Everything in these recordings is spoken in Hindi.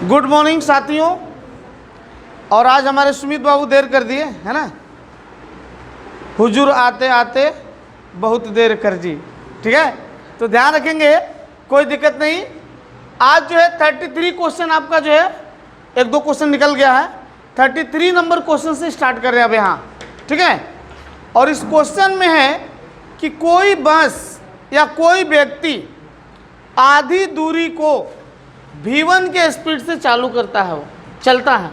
गुड मॉर्निंग साथियों। और आज हमारे सुमित बाबू देर कर दिए है ना, हुजूर आते आते बहुत देर कर दी। ठीक है, तो ध्यान रखेंगे, कोई दिक्कत नहीं। आज जो है 33 क्वेश्चन आपका जो है, एक दो क्वेश्चन निकल गया है, 33 नंबर क्वेश्चन से स्टार्ट कर रहे हैं अब यहाँ। ठीक है, और इस क्वेश्चन में है कि कोई बस या कोई व्यक्ति आधी दूरी को v1 के स्पीड से चालू करता है, वो चलता है।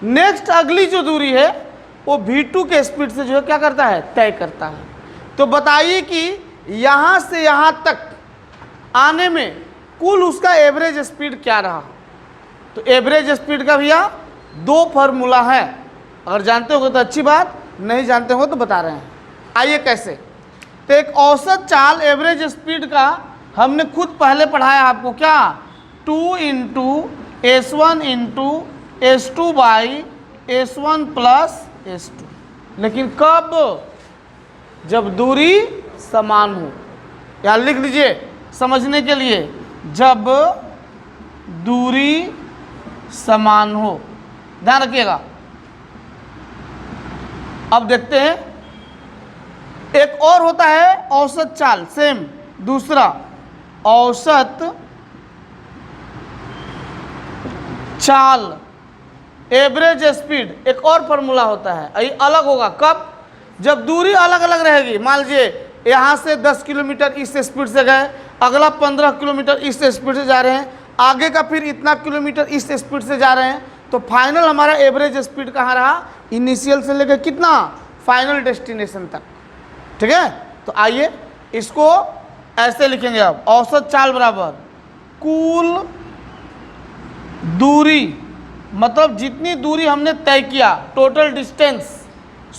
नेक्स्ट अगली जो दूरी है वो v2 के स्पीड से जो है क्या करता है, तय करता है। तो बताइए कि यहाँ से यहाँ तक आने में कुल उसका एवरेज स्पीड क्या रहा। तो एवरेज स्पीड का भैया दो फार्मूला है, अगर जानते होगे तो अच्छी बात, नहीं जानते हो तो बता रहे हैं। आइए कैसे। तो एक औसत चाल एवरेज स्पीड का हमने खुद पहले पढ़ाया आपको, क्या 2 into S1 into S2 by S1 plus S2। लेकिन कब, जब दूरी समान हो। या लिख लीजिए समझने के लिए, जब दूरी समान हो, ध्यान रखिएगा। अब देखते हैं, एक और होता है औसत चाल, सेम। दूसरा औसत चाल एवरेज स्पीड, एक और फार्मूला होता है, ये अलग होगा। कब, जब दूरी अलग अलग रहेगी। मान लीजिए यहाँ से 10 किलोमीटर इस स्पीड से गए, अगला 15 किलोमीटर इस स्पीड से जा रहे हैं, आगे का फिर इतना किलोमीटर इस स्पीड से जा रहे हैं, तो फाइनल हमारा एवरेज स्पीड कहाँ रहा, इनिशियल से लेकर कितना, फाइनल डेस्टिनेशन तक। ठीक है, तो आइए इसको ऐसे लिखेंगे। अब औसत चाल बराबर कुल दूरी, मतलब जितनी दूरी हमने तय किया, टोटल डिस्टेंस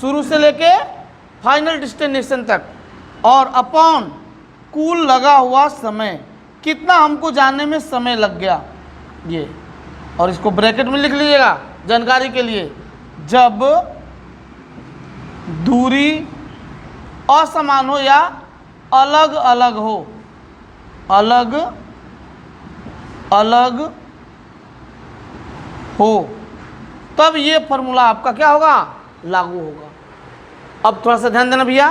शुरू से लेके फाइनल डेस्टिनेशन तक, और अपॉन कुल लगा हुआ समय, कितना हमको जाने में समय लग गया ये। और इसको ब्रैकेट में लिख लीजिएगा जानकारी के लिए। जब दूरी असमान हो या अलग अलग हो, अलग अलग हो, तब ये फॉर्मूला आपका क्या होगा, लागू होगा। अब थोड़ा सा ध्यान देना भैया,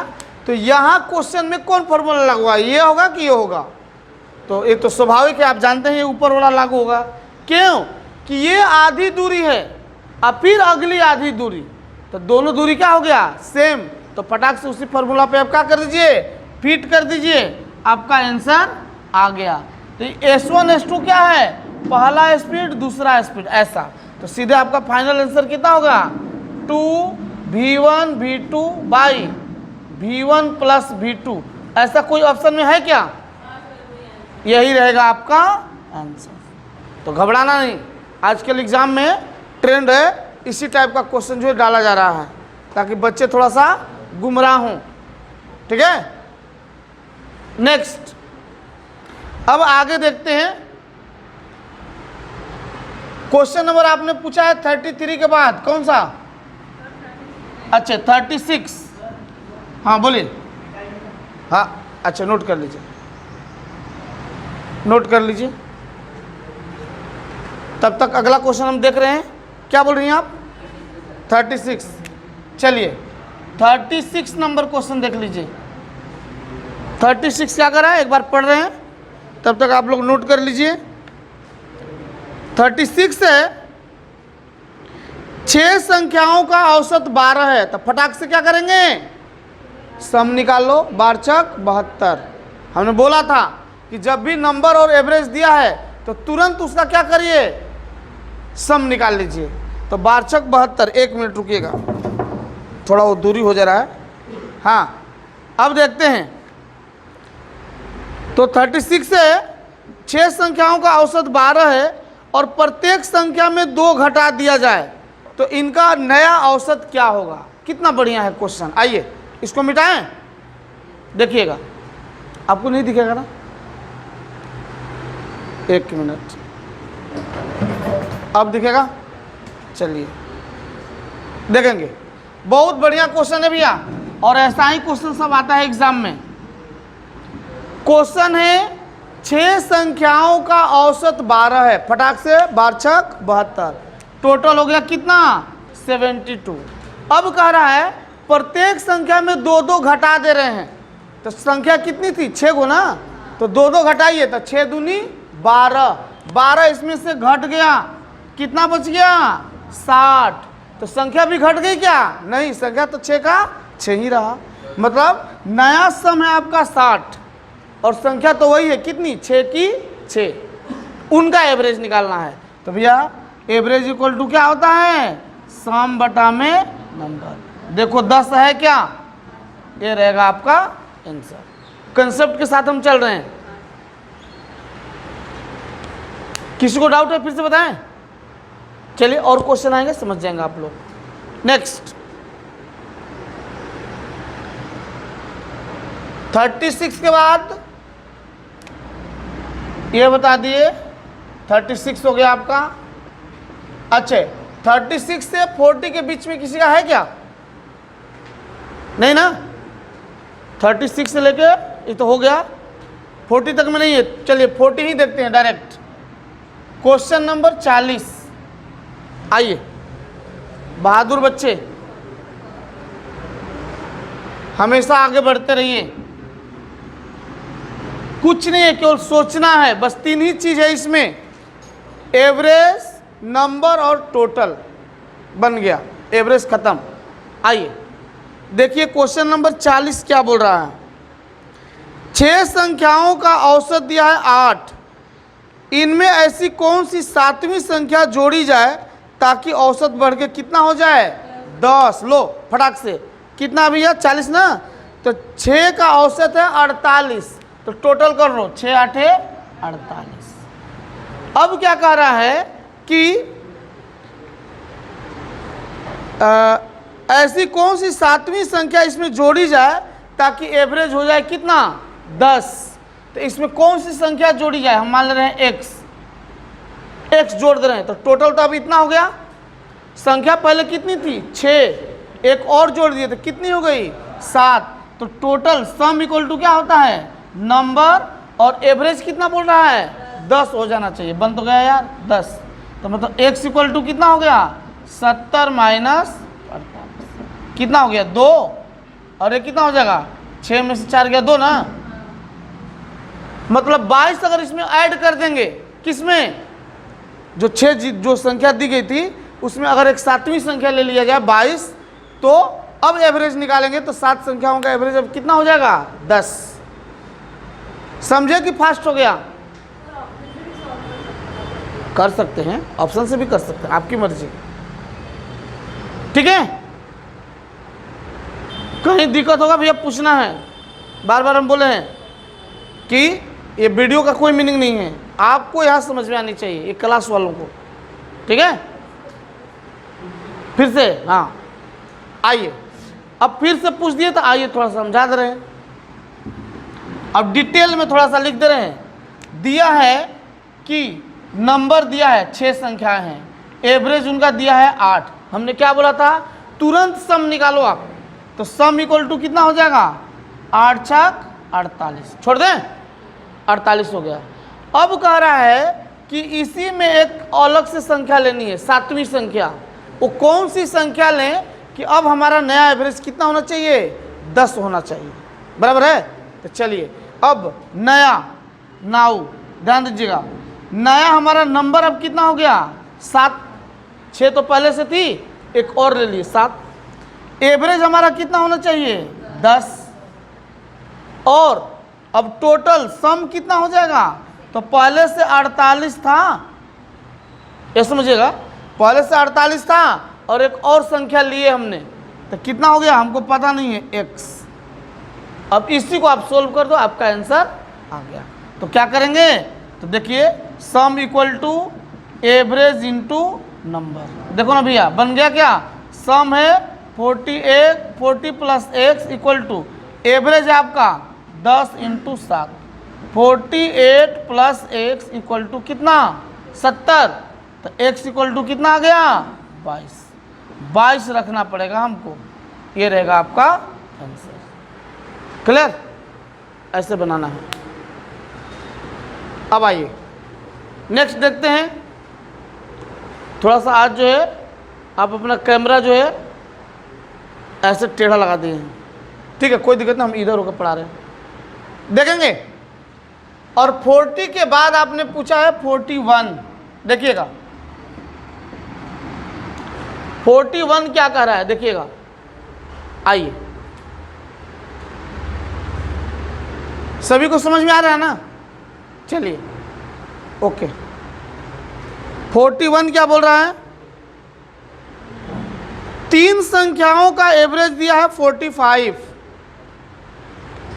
तो यहाँ क्वेश्चन में कौन फॉर्मूला लागू होगा, ये होगा कि ये होगा। तो ये तो स्वाभाविक है, आप जानते हैं ये ऊपर वाला लागू होगा। क्यों कि ये आधी दूरी है और फिर अगली आधी दूरी, तो दोनों दूरी क्या हो गया, सेम। तो फटाक से उसी फॉर्मूला पे आप क्या कर दीजिए, फिट कर दीजिए, आपका आंसर आ गया। तो S1 S2 क्या है, पहला स्पीड दूसरा स्पीड, ऐसा। तो सीधे आपका फाइनल आंसर कितना होगा, 2v1 v2 by v1 plus v2। ऐसा कोई ऑप्शन में है क्या, यही रहेगा आपका आंसर। तो घबराना नहीं, आजकल एग्जाम में ट्रेंड है इसी टाइप का क्वेश्चन जो है डाला जा रहा है, ताकि बच्चे थोड़ा सा गुमराह हों। ठीक है, नेक्स्ट अब आगे देखते हैं। क्वेश्चन नंबर आपने पूछा है 33 के बाद कौन सा, अच्छा 36। हाँ बोलिए। हाँ अच्छा, नोट कर लीजिए, नोट कर लीजिए। तब तक अगला क्वेश्चन हम देख रहे हैं। क्या बोल रही हैं आप, 36। चलिए 36 नंबर क्वेश्चन देख लीजिए। 36 क्या कर रहा है, एक बार पढ़ रहे हैं, तब तक आप लोग नोट कर लीजिए। 36 है, 6 संख्याओं का औसत 12 है, तो फटाक से क्या करेंगे, सम निकाल लो। 12 चक 72। हमने बोला था कि जब भी नंबर और एवरेज दिया है तो तुरंत उसका क्या करिए, सम निकाल लीजिए। तो 12 चक 72। 1 मिनट रुकिएगा, थोड़ा वो दूरी हो जा रहा है। हाँ अब देखते हैं। तो 36 से 6 संख्याओं का औसत 12 है और प्रत्येक संख्या में 2 घटा दिया जाए तो इनका नया औसत क्या होगा। कितना बढ़िया है क्वेश्चन। आइए इसको मिटाएं, देखिएगा, आपको नहीं दिखेगा ना, 1 मिनट, अब दिखेगा। चलिए देखेंगे, बहुत बढ़िया क्वेश्चन है भैया, और ऐसा ही क्वेश्चन सब आता है एग्जाम में। क्वेश्चन है 6 संख्याओं का औसत 12 है, फटाक से 12 छक 72, टोटल हो गया कितना 72। अब कह रहा है प्रत्येक संख्या में 2-2 घटा दे रहे हैं, तो संख्या कितनी थी 6 गुना, तो 2-2 घटाइए तो 6 दूनी 12, 12 इसमें से घट गया, कितना बच गया 60, तो संख्या भी घट गई क्या, नहीं, संख्या तो 6 का 6 ही रहा। मतलब नया सम है आपका 60 और संख्या तो वही है कितनी 6 की 6, उनका एवरेज निकालना है। तो भैया एवरेज इक्वल टू क्या होता है, सम बटा में नंबर। देखो 10 है क्या, ये रहेगा आपका आंसर। कंसेप्ट के साथ हम चल रहे हैं, किसी को डाउट है फिर से बताएं। चलिए और क्वेश्चन आएंगे, समझ जाएंगे आप लोग। नेक्स्ट 36 के बाद ये बता दिए, 36 हो गया आपका। अच्छा 36 से 40 के बीच में किसी का है क्या, नहीं ना, 36 से लेके ये तो हो गया, 40 तक में नहीं है। चलिए 40 ही देखते हैं डायरेक्ट। क्वेश्चन नंबर 40, आइए बहादुर बच्चे हमेशा आगे बढ़ते रहिए, कुछ नहीं है, केवल सोचना है, बस 3 ही चीज है इसमें, एवरेज, नंबर और टोटल। बन गया, एवरेज खत्म। आइए देखिए क्वेश्चन नंबर 40 क्या बोल रहा है। 6 संख्याओं का औसत दिया है 8, इनमें ऐसी कौन सी 7वीं संख्या जोड़ी जाए ताकि औसत बढ़ के कितना हो जाए 10। लो फटाक से, कितना भैया 40 ना, तो 6 का औसत है 48, तो टोटल कर लो 6 8 48। अब क्या कह रहा है कि ऐसी कौन सी 7वीं संख्या इसमें जोड़ी जाए ताकि एवरेज हो जाए कितना 10। तो इसमें कौन सी संख्या जोड़ी जाए, हम मान ले रहे हैं x जोड़ दे रहे हैं, तो टोटल तो अब इतना हो गया। संख्या पहले कितनी थी 6, एक और जोड़ दिए तो कितनी हो गई 7, तो टोटल सम इक्वल टू क्या होता है नंबर, और एवरेज कितना बोल रहा है 10 हो जाना चाहिए। बन तो गया यार 10, तो मतलब x इक्वल टू कितना हो गया 70 माइनस 48, कितना हो गया 2, और ये कितना हो जाएगा 6 में से 4 गया 2 ना, मतलब 22 अगर इसमें ऐड कर देंगे, किसमें जो 6 जो संख्या दी गई थी उसमें अगर एक 7वीं संख्या ले लिया जाए 22, तो अब एवरेज निकालेंगे तो 7 संख्याओं का एवरेज अब कितना हो जाएगा 10। समझे कि फास्ट हो गया, कर सकते हैं ऑप्शन से भी कर सकते हैं, आपकी मर्जी, ठीक है। कहीं दिक्कत होगा भैया पूछना है, बार बार हम बोले हैं कि ये वीडियो का कोई मीनिंग नहीं है, आपको यहाँ समझ में आनी चाहिए, ये क्लास वालों को, ठीक है। फिर से हाँ आइए, अब फिर से पूछ दिए तो आइए थोड़ा समझा दे रहे हैं, अब डिटेल में थोड़ा सा लिख दे रहे हैं। दिया है कि नंबर दिया है 6 संख्याएं हैं, एवरेज उनका दिया है 8, हमने क्या बोला था तुरंत सम निकालो आप, तो सम इक्वल टू कितना हो जाएगा 8 छक 48, छोड़ दें 48 हो गया। अब कह रहा है कि इसी में एक अलग से संख्या लेनी है 7वीं संख्या, वो कौन सी संख्या लें कि अब हमारा नया एवरेज कितना होना चाहिए 10 होना चाहिए, बराबर है। तो चलिए अब नया नाउ ध्यान दीजिएगा, नया हमारा नंबर अब कितना हो गया 7, 6 तो पहले से थी, एक और ले लिए 7, एवरेज हमारा कितना होना चाहिए 10, और अब टोटल सम कितना हो जाएगा, तो पहले से 48 था, ये समझिएगा पहले से 48 था और एक और संख्या लिए हमने, तो कितना हो गया हमको पता नहीं है x। अब इसी को आप सोल्व कर दो, आपका आंसर आ गया। तो क्या करेंगे, तो देखिए sum equal to average into number, देखो ना भैया बन गया क्या, सम है 40 plus x equal to average है आपका 10 into 7, 48 plus x equal to कितना 70, तो x इक्वल टू कितना आ गया 22 रखना पड़ेगा हमको, ये रहेगा आपका आंसर। क्लियर, ऐसे बनाना है। अब आइए नेक्स्ट देखते हैं। थोड़ा सा आज जो है आप अपना कैमरा जो है ऐसे टेढ़ा लगा दिए हैं, ठीक है, कोई दिक्कत नहीं, हम इधर होकर पढ़ा रहे हैं, देखेंगे। और 40 के बाद आपने पूछा है 41, देखिएगा 41 क्या कह रहा है, देखिएगा। आइए, सभी को समझ में आ रहा है ना? चलिए ओके। 41 क्या बोल रहा है? तीन संख्याओं का एवरेज दिया है 45।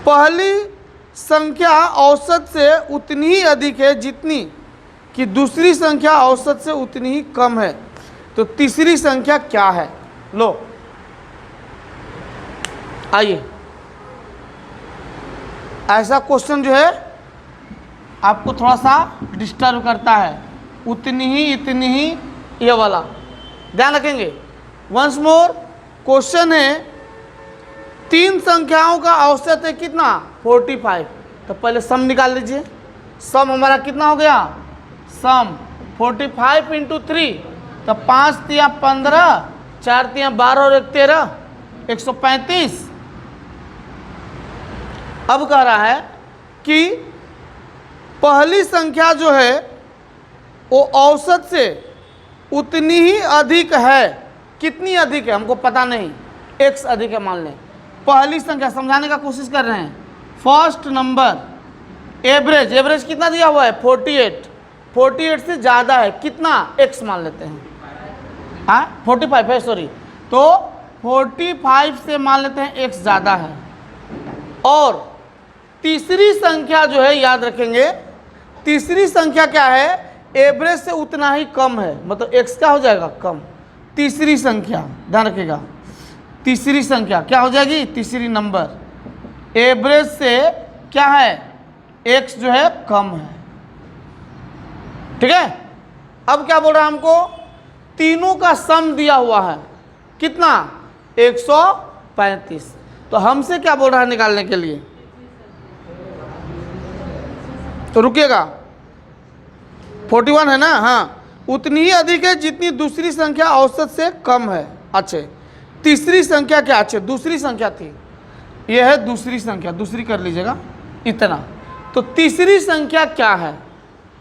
पहली संख्या औसत से उतनी ही अधिक है जितनी कि दूसरी संख्या औसत से उतनी ही कम है, तो तीसरी संख्या क्या है? लो आइए, ऐसा क्वेश्चन जो है आपको थोड़ा सा डिस्टर्ब करता है, उतनी ही, इतनी ही, ये वाला ध्यान रखेंगे। वंस मोर, क्वेश्चन है तीन संख्याओं का औसत है कितना? 45। तो पहले सम निकाल लीजिए। सम हमारा कितना हो गया? सम 45 इंटू 3, तो 5 तिया 15, 4 तिया 12 और 1 13, 135। अब कह रहा है कि पहली संख्या जो है वो औसत से उतनी ही अधिक है। कितनी अधिक है हमको पता नहीं, x अधिक है मान लें। पहली संख्या समझाने का कोशिश कर रहे हैं। फर्स्ट नंबर एवरेज, एवरेज कितना दिया हुआ है? 48। 48 से ज़्यादा है कितना? x मान लेते हैं, हाँ 45 है, सॉरी, तो 45 से मान लेते हैं x ज़्यादा है। और तीसरी संख्या जो है याद रखेंगे, तीसरी संख्या क्या है? एवरेज से उतना ही कम है, मतलब x क्या हो जाएगा? कम। तीसरी संख्या ध्यान रखिएगा, तीसरी संख्या क्या हो जाएगी? तीसरी नंबर एवरेज से क्या है? x जो है कम है, ठीक है। अब क्या बोल रहा है हमको? तीनों का सम दिया हुआ है कितना? 135। तो हमसे क्या बोल रहा है निकालने के लिए? तो रुकिएगा, 41 है ना? हाँ, उतनी ही अधिक है जितनी दूसरी संख्या औसत से कम है। अच्छे, तीसरी संख्या क्या? अच्छे, दूसरी संख्या थी, यह है दूसरी संख्या, दूसरी कर लीजिएगा इतना। तो तीसरी संख्या क्या है?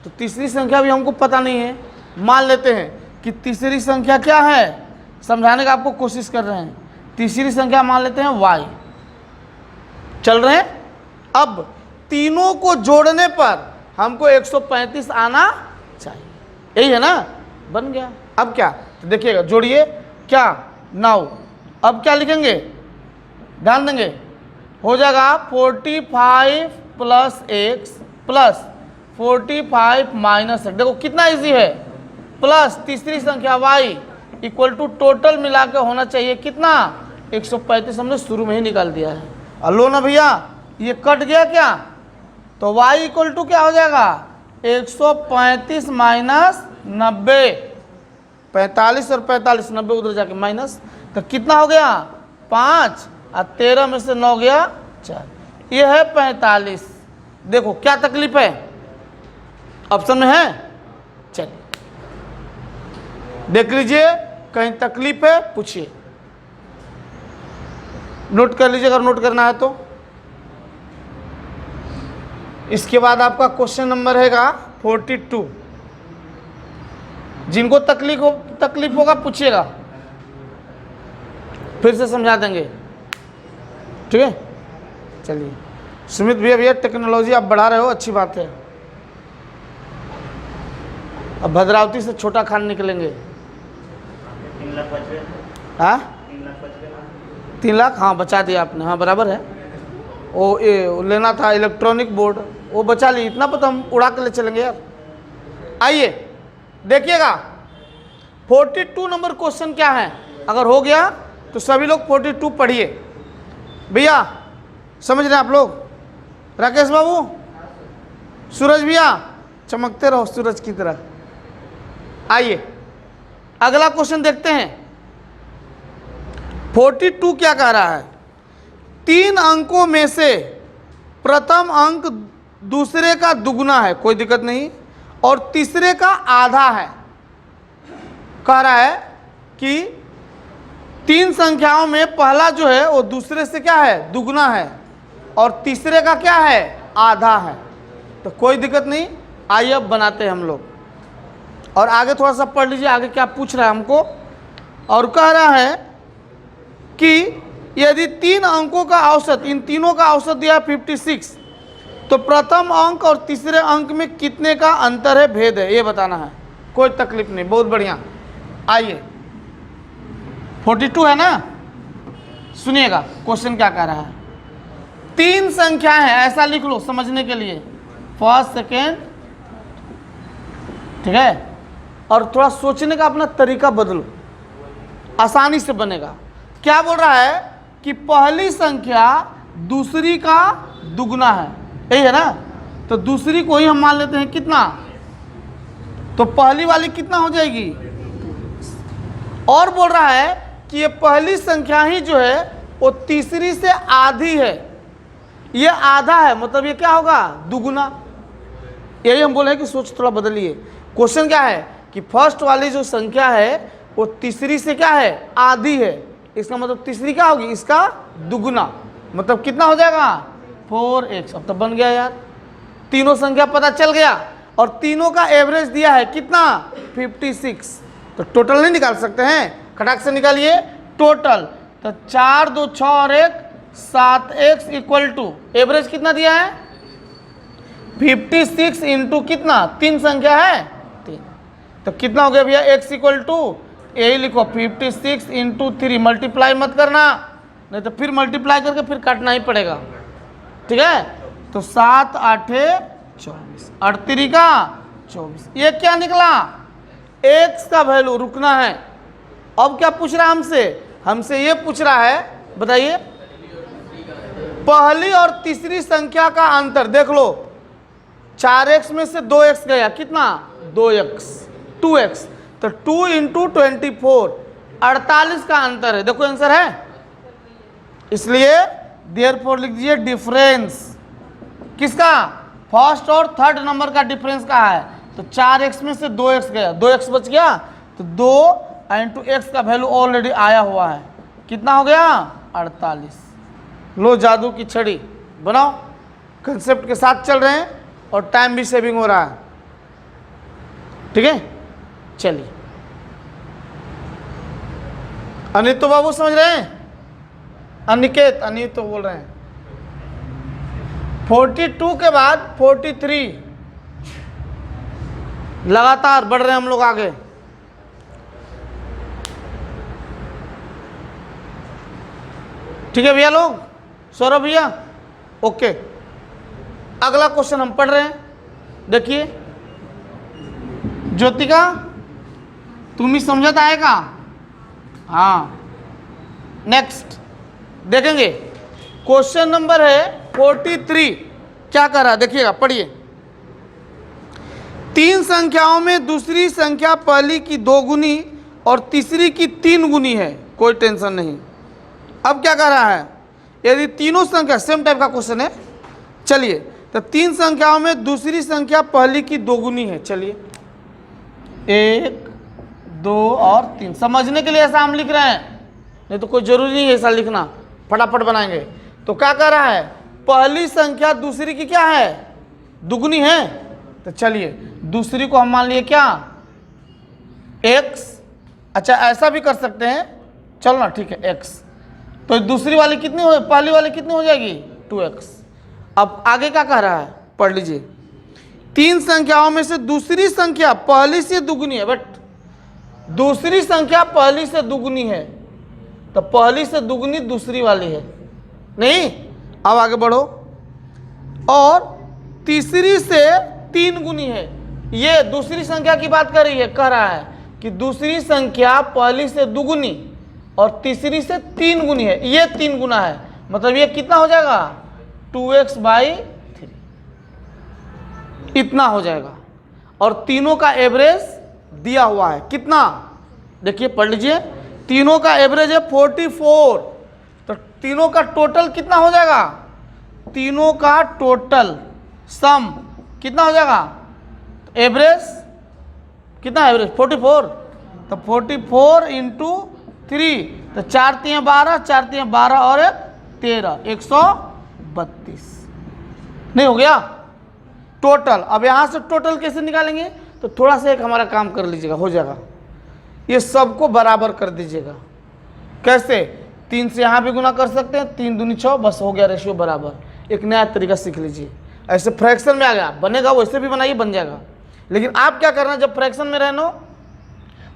तो तीसरी संख्या भी हमको पता नहीं है। मान लेते हैं कि तीसरी संख्या क्या है, समझाने का आपको कोशिश कर रहे हैं। तीसरी संख्या मान लेते हैं y, चल रहे हैं। अब तीनों को जोड़ने पर हमको 135 आना चाहिए, यही है ना? बन गया। अब क्या? तो देखिएगा, जोड़िए क्या? 9। अब क्या लिखेंगे? ध्यान देंगे, हो जाएगा 45 plus x plus 45 minus x। देखो कितना इजी है, प्लस तीसरी संख्या y इक्वल टू टोटल मिला के होना चाहिए कितना? 135। हमने शुरू में ही निकाल दिया है। अलो ना भैया, ये कट गया क्या? तो y इक्वल टू क्या हो जाएगा? 135 माइनस 90, 45 और 45, 90 उधर जाके माइनस, तो कितना हो गया? 5 और 13 में से 9 गया 4, ये है 45। देखो क्या तकलीफ है, ऑप्शन में है। चलिए देख लीजिए, कहीं तकलीफ है पूछिए, नोट कर लीजिए अगर नोट करना है तो। इसके बाद आपका क्वेश्चन नंबर हैगा 42। जिनको तकलीफ होगा पूछिएगा, फिर से समझा देंगे, ठीक है। चलिए सुमित भैया, टेक्नोलॉजी आप बढ़ा रहे हो, अच्छी बात है। अब भद्रावती से छोटा खान निकलेंगे। 3 लाख बच गए। हाँ 3 लाख, हाँ बचा दिया आपने, हाँ बराबर है। वो लेना था इलेक्ट्रॉनिक बोर्ड, वो बचा ली, इतना पता हम उड़ा के ले चलेंगे यार। आइए देखिएगा 42 नंबर क्वेश्चन क्या है। अगर हो गया तो सभी लोग 42 पढ़िए भैया, समझ रहे हैं आप लोग? राकेश बाबू, सूरज भैया, चमकते रहो सूरज की तरह। आइए अगला क्वेश्चन देखते हैं। 42 क्या कह रहा है? 3 अंकों में से प्रथम अंक दूसरे का दुगना है, कोई दिक्कत नहीं, और तीसरे का आधा है। कह रहा है कि तीन संख्याओं में पहला जो है वो दूसरे से क्या है, दुगना है, और तीसरे का क्या है, आधा है। तो कोई दिक्कत नहीं, आइए अब बनाते हैं हम लोग। और आगे थोड़ा सा पढ़ लीजिए, आगे क्या पूछ रहा है हमको। और कह रहा है कि यदि तीन अंकों का औसत, इन तीनों का औसत दिया 56, तो प्रथम अंक और तीसरे अंक में कितने का अंतर है, भेद है, ये बताना है। कोई तकलीफ नहीं, बहुत बढ़िया। आइए 42 है ना, सुनिएगा क्वेश्चन क्या कह रहा है। तीन संख्याएं हैं, ऐसा लिख लो समझने के लिए, फर्स्ट सेकेंड, ठीक है। और थोड़ा सोचने का अपना तरीका बदलो, आसानी से बनेगा। क्या बोल रहा है कि पहली संख्या दूसरी का दुगना है, यही है ना। तो दूसरी को ही हम मान लेते हैं कितना, तो पहली वाली कितना हो जाएगी। और बोल रहा है कि ये पहली संख्या ही जो है वो तीसरी से आधी है, ये आधा है, मतलब ये क्या होगा, दुगुना। यही हम बोले कि सोच थोड़ा बदलिए। क्वेश्चन क्या है कि फर्स्ट वाली जो संख्या है वो तीसरी से क्या है, आधी है, इसका मतलब तीसरी क्या होगी, इसका दुगुना, मतलब कितना हो जाएगा, 4x। अब तो बन गया यार, तीनों संख्या पता चल गया, और तीनों का एवरेज दिया है कितना, 56। तो टोटल नहीं निकाल सकते हैं, खटाक से निकालिए टोटल। तो 4 2 6 और 1 7x इक्वल टू एवरेज कितना दिया है, 56 इंटू कितना, तीन संख्या है 3। तो कितना हो गया भैया, x इक्वल टू, यही लिखो 56 इंटू 3, मल्टीप्लाई मत करना, नहीं तो फिर मल्टीप्लाई करके फिर काटना ही पड़ेगा, ठीक है। तो 7 8 24, 38 का 24, ये क्या निकला, x का वैल्यू, रुकना है। अब क्या पूछ रहा है हमसे, हमसे ये पूछ रहा है, बताइए पहली और तीसरी संख्या का अंतर देख लो। 4x में से 2x गया, कितना, 2x, 2x, तो 2 इंटू 24, 48 का अंतर है। देखो आंसर है, इसलिए देयरफॉर लिख दीजिए डिफरेंस किसका, फर्स्ट और थर्ड नंबर का डिफरेंस का है। तो 4x में से 2x गया, 2x बच गया, तो 2 इंटू x का वैल्यू ऑलरेडी आया हुआ है, कितना हो गया, 48। लो जादू की छड़ी बनाओ, कंसेप्ट के साथ चल रहे हैं और टाइम भी सेविंग हो रहा है, ठीक है। चलिए अनित तो बाबू समझ रहे हैं, अनिकेत, अनित तो बोल रहे हैं। 42 के बाद 43, लगातार बढ़ रहे हैं हम लोग आगे। ठीक है भैया लोग, सौरभ भैया, ओके। अगला क्वेश्चन हम पढ़ रहे हैं, देखिए ज्योतिका, तुम ही समझत आएगा, हाँ। नेक्स्ट देखेंगे, क्वेश्चन नंबर है 43, क्या कर रहा है देखिएगा, पढ़िए। तीन संख्याओं में दूसरी संख्या पहली की 2 गुनी और तीसरी की 3 गुनी है, कोई टेंशन नहीं। अब क्या कर रहा है, यदि तीनों संख्या, सेम टाइप का क्वेश्चन है, चलिए। तो तीन संख्याओं में दूसरी संख्या पहली की 2 गुनी है, चलिए 1 2 और 3, समझने के लिए ऐसा हम लिख रहे हैं, नहीं तो कोई जरूरी नहीं है ऐसा लिखना, फटाफट बनाएंगे। तो क्या कर रहा है, पहली संख्या दूसरी की क्या है, दुगुनी है, तो चलिए दूसरी को हम मान लिए क्या, x। अच्छा ऐसा भी कर सकते हैं, चलो ना, ठीक है x। तो दूसरी वाली कितनी हो, पहली वाली कितनी हो जाएगी, 2x। अब आगे क्या कह रहा है, पढ़ लीजिए। तीन संख्याओं में से दूसरी संख्या पहली से दुगुनी है, बट दूसरी संख्या पहली से दुगुनी है, तो पहली से दुगुनी दूसरी वाली है नहीं। अब आगे बढ़ो, और तीसरी से 3 गुनी है, ये दूसरी संख्या की बात कर रही है, कह रहा है कि दूसरी संख्या पहली से दुगुनी और तीसरी से 3 गुनी है, ये 3 गुना है, मतलब ये कितना हो जाएगा, 2x/3, इतना हो जाएगा। और तीनों का एवरेज दिया हुआ है कितना, देखिए पढ़ लीजिए, तीनों का एवरेज है 44, तो तीनों का टोटल कितना हो जाएगा, तीनों का टोटल सम कितना हो जाएगा, एवरेज कितना, एवरेज 44, तो 44 इंटू 3, तो 4 3 12, 4 3 12 और 13, 132 नहीं हो गया टोटल। अब यहाँ से टोटल कैसे निकालेंगे, तो थोड़ा सा एक हमारा काम कर लीजिएगा, हो जाएगा। ये सबको बराबर कर दीजिएगा। कैसे, 3 से यहाँ भी गुना कर सकते हैं, 3 दूनी 6, बस हो गया रेशियो बराबर। एक नया तरीका सीख लीजिए। ऐसे फ्रैक्शन में आ गया, बनेगा वैसे भी बनाइए, बन जाएगा। लेकिन आप क्या करना, जब फ्रैक्शन में रहना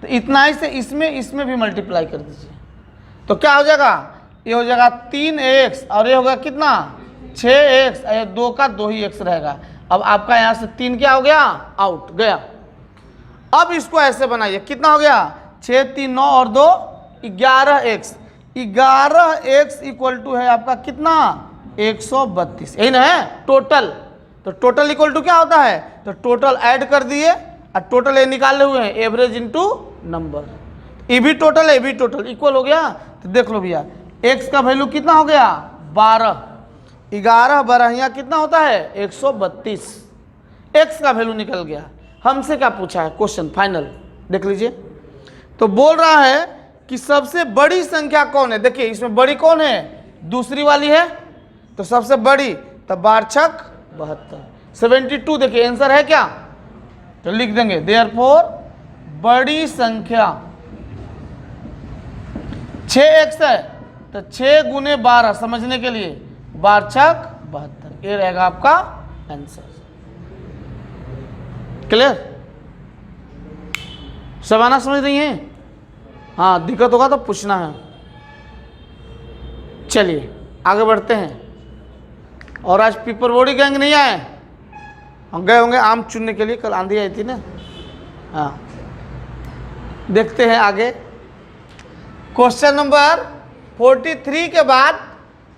तो इतना ही से इसमें भी मल्टीप्लाई कर दीजिए, तो क्या हो जाएगा, ये हो जाएगा 3x और ये होगा कितना 6x, ये 2 का 2 ही x रहेगा। अब आपका यहाँ से 3 क्या हो गया, आउट गया। अब इसको ऐसे बनाइए, कितना हो गया 6 3 9 और 2 11x, 11x इक्वल टू है आपका कितना 132, यही ना है टोटल। तो टोटल इक्वल टू क्या होता है, तो टोटल ऐड कर दिए और टोटल ये निकाले हुए हैं, एवरेज इनटू नंबर, ये भी टोटल है, भी टोटल इक्वल हो गया। तो देख लो भैया x का वैल्यू कितना हो गया 12, 11 12 यहाँ कितना होता है 132, x का वैल्यू निकल गया। हमसे क्या पूछा है क्वेश्चन, फाइनल देख लीजिए। तो बोल रहा है कि सबसे बड़ी संख्या कौन है, देखिए इसमें बड़ी कौन है, दूसरी वाली है, तो सबसे बड़ी, तब 12 छक 72, 72 देखिए आंसर है क्या, तो लिख देंगे देयरफॉर बड़ी संख्या 6x है, तो 6 गुने 12 समझने के लिए 12 छक 72, ये रहेगा आपका आंसर। क्लियर, सब आना समझ रही हैं, हाँ दिक्कत होगा तो पूछना है। चलिए आगे बढ़ते हैं। और आज पीपर बोर्डी गैंग नहीं आए, हम गए होंगे आम चुनने के लिए, कल आंधी आई थी ना। हाँ देखते हैं आगे। क्वेश्चन नंबर 43 के बाद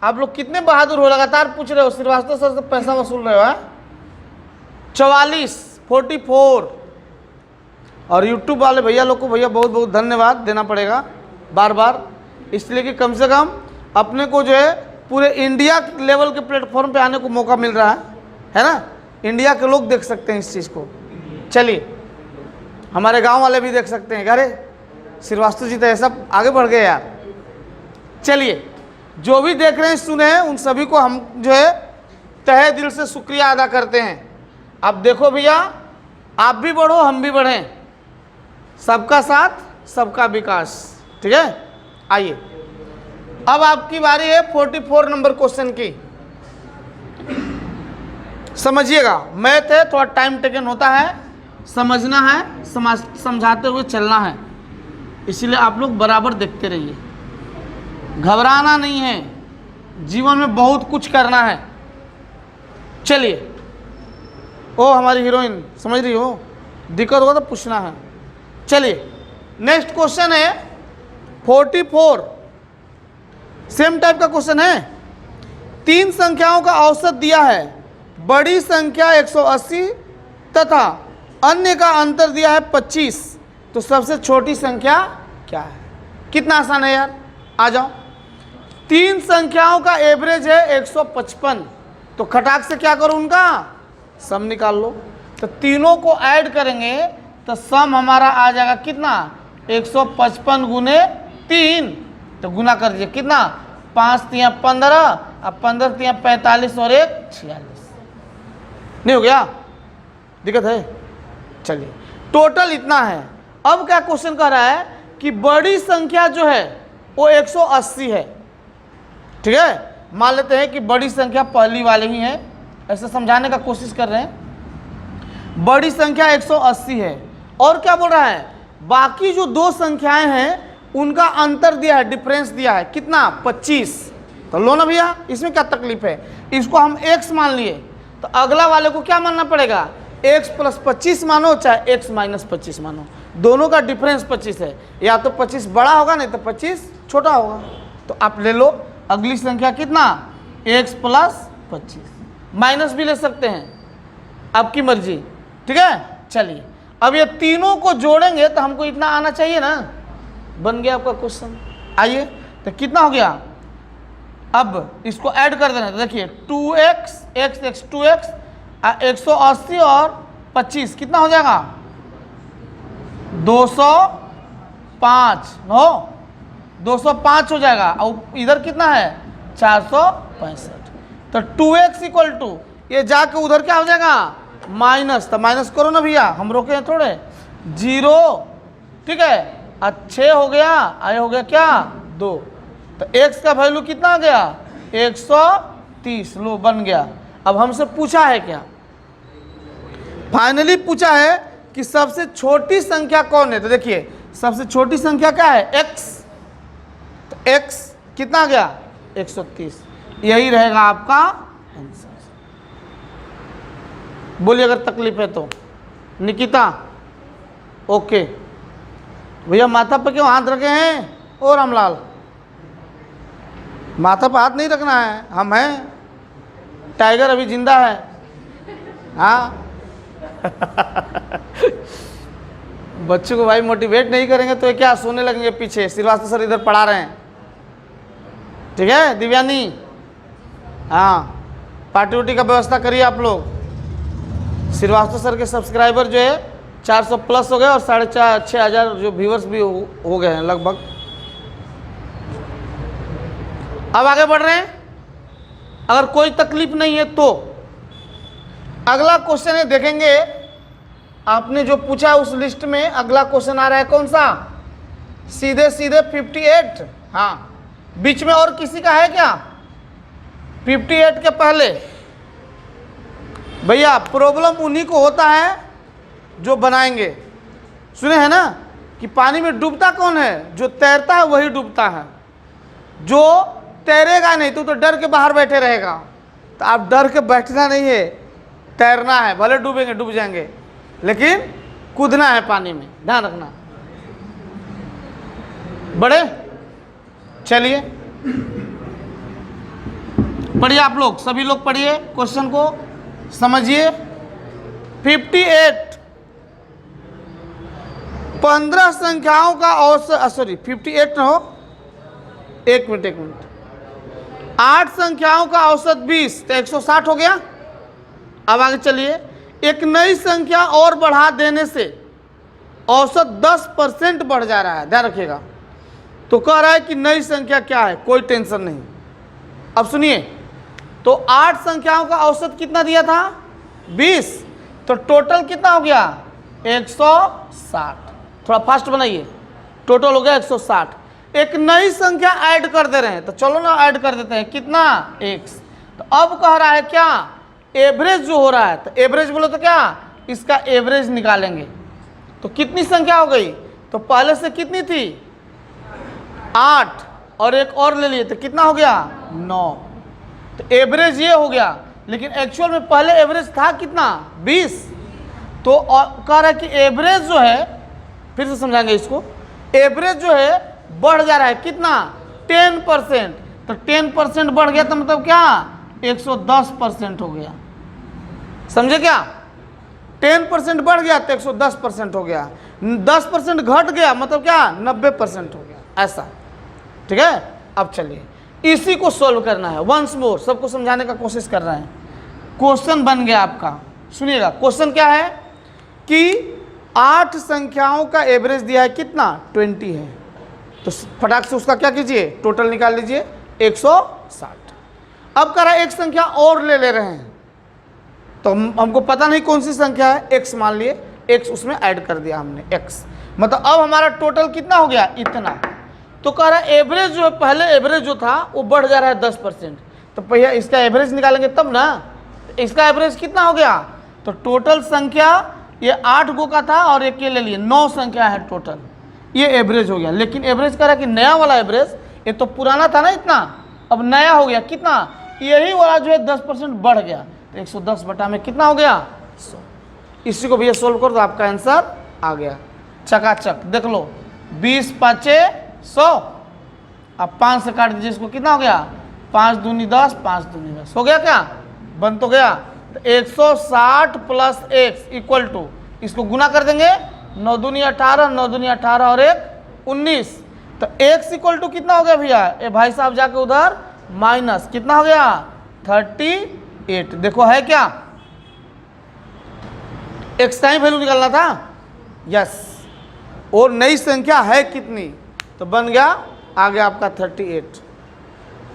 आप लोग कितने बहादुर हो, लगातार पूछ रहे हो, श्रीवास्तव सर से पैसा वसूल रहे हो, 44 44। और यूट्यूब वाले भैया लोग को भैया बहुत बहुत धन्यवाद देना पड़ेगा बार बार, इसलिए कि कम से कम अपने को जो है पूरे इंडिया लेवल के प्लेटफॉर्म पे आने को मौका मिल रहा है ना, इंडिया के लोग देख सकते हैं इस चीज़ को। चलिए हमारे गांव वाले भी देख सकते हैं, अरे श्रीवास्तव जी तो ऐसा आगे बढ़ गए यार। चलिए जो भी देख रहे हैं सुने हैं उन सभी को हम जो है तहे दिल से शुक्रिया अदा करते हैं। अब देखो भैया आप भी बढ़ो हम भी बढ़ें, सबका साथ सबका विकास, ठीक है। आइए अब आपकी बारी है 44 नंबर क्वेश्चन की। समझिएगा, मैथ है थोड़ा टाइम टेकन होता है, समझना है, समझाते हुए चलना है, इसीलिए आप लोग बराबर देखते रहिए। घबराना नहीं है, जीवन में बहुत कुछ करना है। चलिए ओ हमारी हीरोइन समझ रही हो, दिक्कत होगा तो पूछना है। चलिए नेक्स्ट क्वेश्चन है 44, सेम टाइप का क्वेश्चन है। 3 संख्याओं का औसत दिया है, बड़ी संख्या 180 तथा अन्य का अंतर दिया है 25, तो सबसे छोटी संख्या क्या है। कितना आसान है यार, आ जाओ। 3 संख्याओं का एवरेज है 155, तो खटाक से क्या करो उनका सम निकाल लो। तो तीनों को ऐड करेंगे तो सम हमारा आ जाएगा कितना 155 गुने 3, तो गुना कर दीजिए कितना 5 3 15 अब 15 3 45 और 1 46, नहीं हो गया, दिक्कत है। चलिए टोटल इतना है। अब क्या क्वेश्चन कर रहा है कि बड़ी संख्या जो है वो 180 है, ठीक है। मान लेते हैं कि बड़ी संख्या पहली वाले ही है, ऐसे समझाने का कोशिश कर रहे हैं। बड़ी संख्या 180 है और क्या बोल रहा है बाकी जो 2 संख्याएं हैं उनका अंतर दिया है, डिफरेंस दिया है कितना 25। तो लो ना भैया इसमें क्या तकलीफ है, इसको हम x मान लिए तो अगला वाले को क्या मानना पड़ेगा x प्लस 25 मानो चाहे x माइनस 25 मानो, दोनों का डिफरेंस 25 है, या तो 25 बड़ा होगा नहीं तो 25 छोटा होगा। तो आप ले लो अगली संख्या कितना x प्लस 25, माइनस भी ले सकते हैं आपकी मर्जी, ठीक है। चलिए अब ये तीनों को जोड़ेंगे तो हमको इतना आना चाहिए ना, बन गया आपका क्वेश्चन। आइए तो कितना हो गया, अब इसको ऐड कर देना, तो देखिए 2x x x 2x 180 और 25 कितना हो जाएगा 205 नो 205 हो जाएगा और इधर कितना है 465। तो 2x इक्वल टू ये जाके उधर क्या हो जाएगा माइनस, तो माइनस करो ना भैया, हम रोके हैं थोड़े 0 ठीक है, अच्छे हो गया, आए हो गया क्या 2, तो x का वैल्यू कितना आ गया 130। लो बन गया। अब हमसे पूछा है क्या, फाइनली पूछा है कि सबसे छोटी संख्या कौन है। तो देखिए सबसे छोटी संख्या क्या है x, तो x कितना आ गया 130, यही रहेगा आपका आंसर। बोलिए अगर तकलीफ है तो। निकिता ओके भैया, माथा पर क्यों हाथ रखे हैं ओ रामलाल, माथा पर हाथ नहीं रखना है, हम हैं, टाइगर अभी जिंदा है। हाँ बच्चों को भाई मोटिवेट नहीं करेंगे तो ये क्या सोने लगेंगे पीछे। श्रीवास्तव सर इधर पढ़ा रहे हैं, ठीक है दिव्यानी, हाँ पार्टी उटी का व्यवस्था करिए आप लोग। श्रीवास्तव सर के सब्सक्राइबर जो है 400 प्लस हो गए और 5,500 जो व्यूअर्स भी हो गए हैं लगभग। अब आगे बढ़ रहे हैं, अगर कोई तकलीफ नहीं है तो अगला क्वेश्चन है, देखेंगे आपने जो पूछा उस लिस्ट में अगला क्वेश्चन आ रहा है कौन सा, सीधे 58। हाँ बीच में और किसी का है क्या 58 के पहले। भैया प्रॉब्लम उन्हीं को होता है जो बनाएंगे। सुने हैं ना कि पानी में डूबता कौन है, जो तैरता है वही डूबता है, जो तैरेगा नहीं तो डर के बाहर बैठे रहेगा। तो आप डर के बैठना नहीं है, तैरना है, भले डूबेंगे डूब जाएंगे लेकिन कूदना है पानी में, ध्यान रखना। बड़े चलिए पढ़िए आप लोग, सभी लोग पढ़िए, क्वेश्चन को समझिए। 58 15 संख्याओं का औसत, सॉरी 58 न हो, एक मिनट 8 संख्याओं का औसत 20, तो 160 हो गया। अब आगे चलिए, एक नई संख्या और बढ़ा देने से औसत 10% बढ़ जा रहा है, ध्यान रखिएगा। तो कह रहा है कि नई संख्या क्या है, कोई टेंशन नहीं। अब सुनिए, तो 8 संख्याओं का औसत कितना दिया था 20, तो टोटल कितना हो गया 160। थोड़ा फास्ट बनाइए, टोटल हो गया 160। एक नई संख्या ऐड कर दे रहे हैं, तो चलो ना ऐड कर देते हैं, कितना x। तो अब कह रहा है क्या एवरेज जो हो रहा है, तो एवरेज बोलो तो क्या इसका एवरेज निकालेंगे। तो कितनी संख्या हो गई, तो पहले से कितनी थी 8 और एक और ले लिए तो कितना हो गया 9, तो एवरेज ये हो गया। लेकिन एक्चुअल में पहले एवरेज था कितना 20। तो कह रहा है कि एवरेज जो है, फिर से समझाएंगे इसको, एवरेज जो है बढ़ जा रहा है कितना 10%। तो 10% बढ़ गया तो मतलब क्या 110% हो गया, समझे क्या। 10% बढ़ गया तो 110% हो गया, 10% घट गया मतलब क्या 90% हो गया, ऐसा, ठीक है। अब चलिए इसी को सोल्व करना है, वंस मोर सबको समझाने का कोशिश कर रहे हैं। क्वेश्चन बन गया आपका, सुनिएगा क्वेश्चन क्या है कि 8 संख्याओं का एवरेज दिया है कितना 20 है, तो फटाक से उसका क्या कीजिए टोटल निकाल लीजिए 160। अब कह रहा है एक संख्या और ले रहे हैं, तो हमको पता नहीं कौन सी संख्या है, x मान लिए, x उसमें ऐड कर दिया हमने x, मतलब अब हमारा टोटल कितना हो गया इतना। तो कह रहा है एवरेज जो है, पहले एवरेज जो था वो बढ़ जा रहा है 10%, तो भैया इसका एवरेज निकालेंगे तब ना। इसका एवरेज कितना हो गया, तो टोटल संख्या ये 8 गो का था और एक ये ले लिए 9 संख्या है टोटल, ये एवरेज हो गया। लेकिन एवरेज कह रहा है कि नया वाला एवरेज, ये तो पुराना था ना इतना, अब नया हो गया कितना, यही वाला जो है 10% बढ़ गया, तो 110 बटा में कितना हो गया 100। इसी को भैया सोल्व कर दो, आपका आंसर आ गया चकाचक। देख लो 20 5 100, अब 5 से काट दीजिए इसको, कितना हो गया 5 दूनी 10, 5 दूनी 10 हो गया, क्या बन तो गया। तो 160 प्लस x इक्वल टू, इसको गुना कर देंगे 9 दूनी 18, 9 दूनी 18 और 1 19, तो x इक्वल टू कितना हो गया भैया, ए भाई साहब जाके उधर माइनस कितना हो गया 38। देखो है क्या, एक्स का ही वैल्यू निकालना था। यस, और नई संख्या है कितनी, तो बन गया आ गया आपका 38।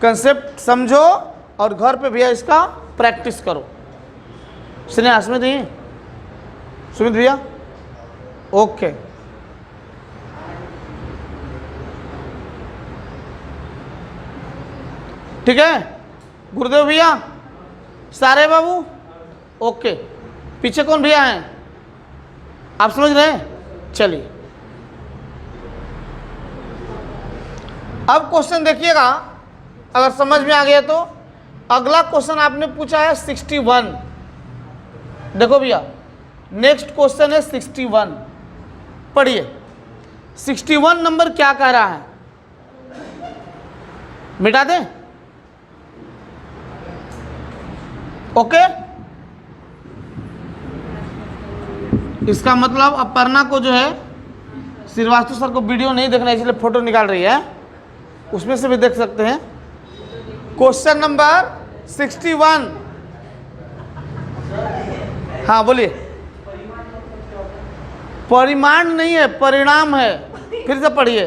कंसेप्ट समझो और घर पे भैया इसका प्रैक्टिस करो। स्नेहा सुमित दी, सुमित भैया ओके। ठीक है गुरुदेव भैया, सारे बाबू ओके। पीछे कौन भैया हैं, आप समझ रहे हैं? चलिए अब क्वेश्चन देखिएगा, अगर समझ में आ गया तो अगला क्वेश्चन आपने पूछा है 61। देखो भैया नेक्स्ट क्वेश्चन है 61, पढ़िए 61 नंबर क्या कह रहा है, मिटा दें? ओके, इसका मतलब अपर्णा को जो है, श्रीवास्तव सर को वीडियो नहीं देखना है इसलिए फोटो निकाल रही है, उसमें से भी देख सकते हैं। क्वेश्चन नंबर 61, हाँ बोलिए। परिमाण नहीं है, परिणाम है। फिर से पढ़िए,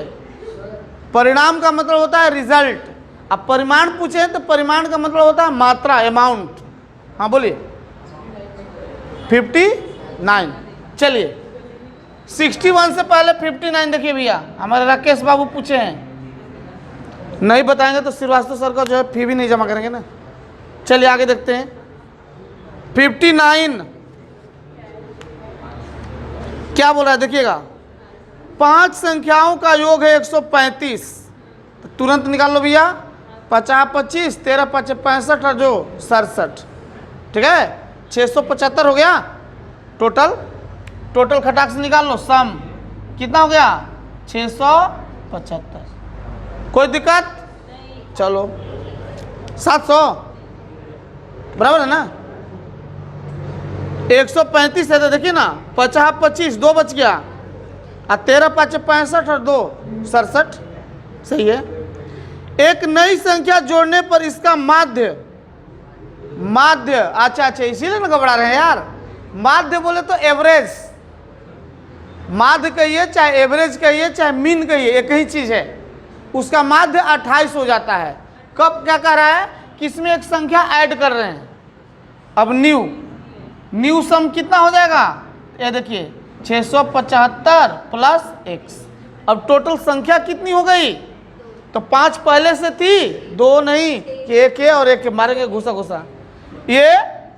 परिणाम का मतलब होता है रिजल्ट। अब परिमाण पूछे तो परिमाण का मतलब होता है मात्रा, अमाउंट। हाँ बोलिए 59। चलिए 61 से पहले 59 देखिए भैया, हमारे राकेश बाबू पूछे हैं, नहीं बताएंगे तो श्रीवास्तव सर का जो है फी भी नहीं जमा करेंगे ना। चलिए आगे देखते हैं 59 क्या बोल रहा है, देखिएगा 5 संख्याओं का योग है 135, तो तुरंत निकाल लो भैया। 50 25 13 5 65 और जो 67, ठीक है 675 हो गया टोटल। टोटल खटाक से निकाल लो, सम कितना हो गया 675। कोई दिक्कत? चलो 700 बराबर है ना। 135 है तो देखिए ना, 50 25 2 बच गया, और 13 5 65 और 2 67, सही है। एक नई संख्या जोड़ने पर इसका माध्य, माध्य अच्छा इसीलिए ना घबरा रहे हैं यार। माध्य बोले तो एवरेज, माध्य कहिए चाहे एवरेज कहिए चाहे मीन कहिए एक ही चीज है। उसका माध्य 28 हो जाता है। कब क्या कर रहा है कि इसमें एक संख्या ऐड कर रहे हैं। अब न्यू सम कितना हो जाएगा, ये देखिए 675 प्लस x। अब टोटल संख्या कितनी हो गई, तो 5 पहले से थी, 2 नहीं कि एक है और एक मारेंगे घुसा घुसा। ये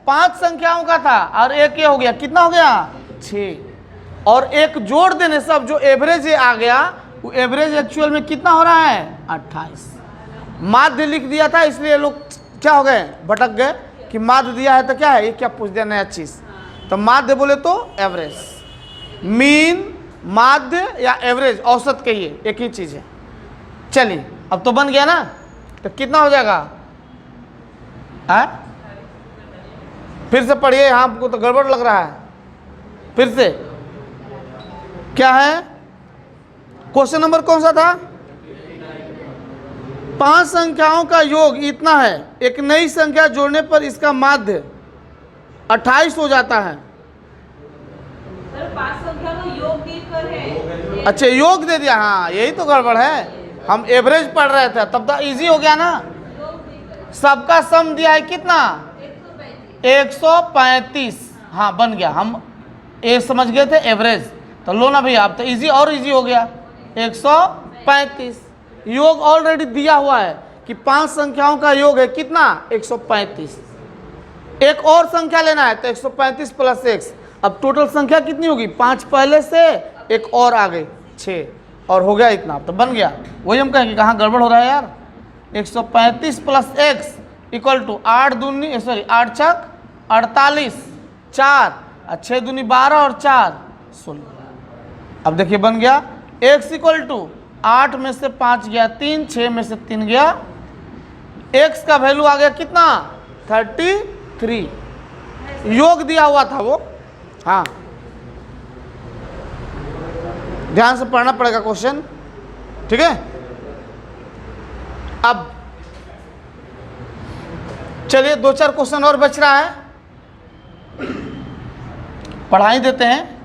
5 संख्याओं का था और एक ये हो गया, कितना हो गया 6, और एक जोड़ देने से अब जो एवरेज ये आ गया, वो एवरेज एक्चुअल में कितना हो रहा है 28। माध्य लिख दिया था इसलिए लोग क्या हो गए, भटक गए कि माध्य दिया है तो क्या है, ये क्या पूछ दिया नया चीज। तो माध्य बोले तो एवरेज, मीन माध्य या एवरेज औसत कहिए एक ही चीज है। चलिए अब तो बन गया ना, तो कितना हो जाएगा फिर से पढ़िए, यहाँ आपको तो गड़बड़ लग रहा है। फिर से क्या है, क्वेश्चन नंबर कौन सा था, 5 संख्याओं का योग इतना है, एक नई संख्या जोड़ने पर इसका माध्य 28 हो जाता है। सर 5 संख्या का योग देकर है। अच्छा योग दे दिया, हाँ यही तो गड़बड़ है, हम एवरेज पढ़ रहे थे तब तो इजी हो गया ना। सबका सम दिया है कितना 135, हाँ बन गया, हम ए समझ गए थे एवरेज, तो लो ना भैया, अब तो इजी और इजी हो गया 135। योग ऑलरेडी दिया हुआ है कि 5 संख्याओं का योग है कितना 135। एक और संख्या लेना है तो 135 प्लस x। अब टोटल संख्या कितनी होगी, 5 पहले से एक और आ गई 6, और हो गया इतना, तो बन गया। वही हम कहेंगे कहाँ गड़बड़ हो रहा है यार। 135 प्लस x इक्वल टू 8 दूनी 8 छक 48, 4 और 6 दूनी 12 और 4 16। अब देखिए बन गया x इक्वल टू 8 में से 5 गया 3, 6 में से 3 गया, x का वैल्यू आ गया कितना 33। योग दिया हुआ था वो, हाँ ध्यान से पढ़ना पड़ेगा क्वेश्चन, ठीक है। अब चलिए 2-4 क्वेश्चन और बच रहा है। पढ़ा ही देते हैं।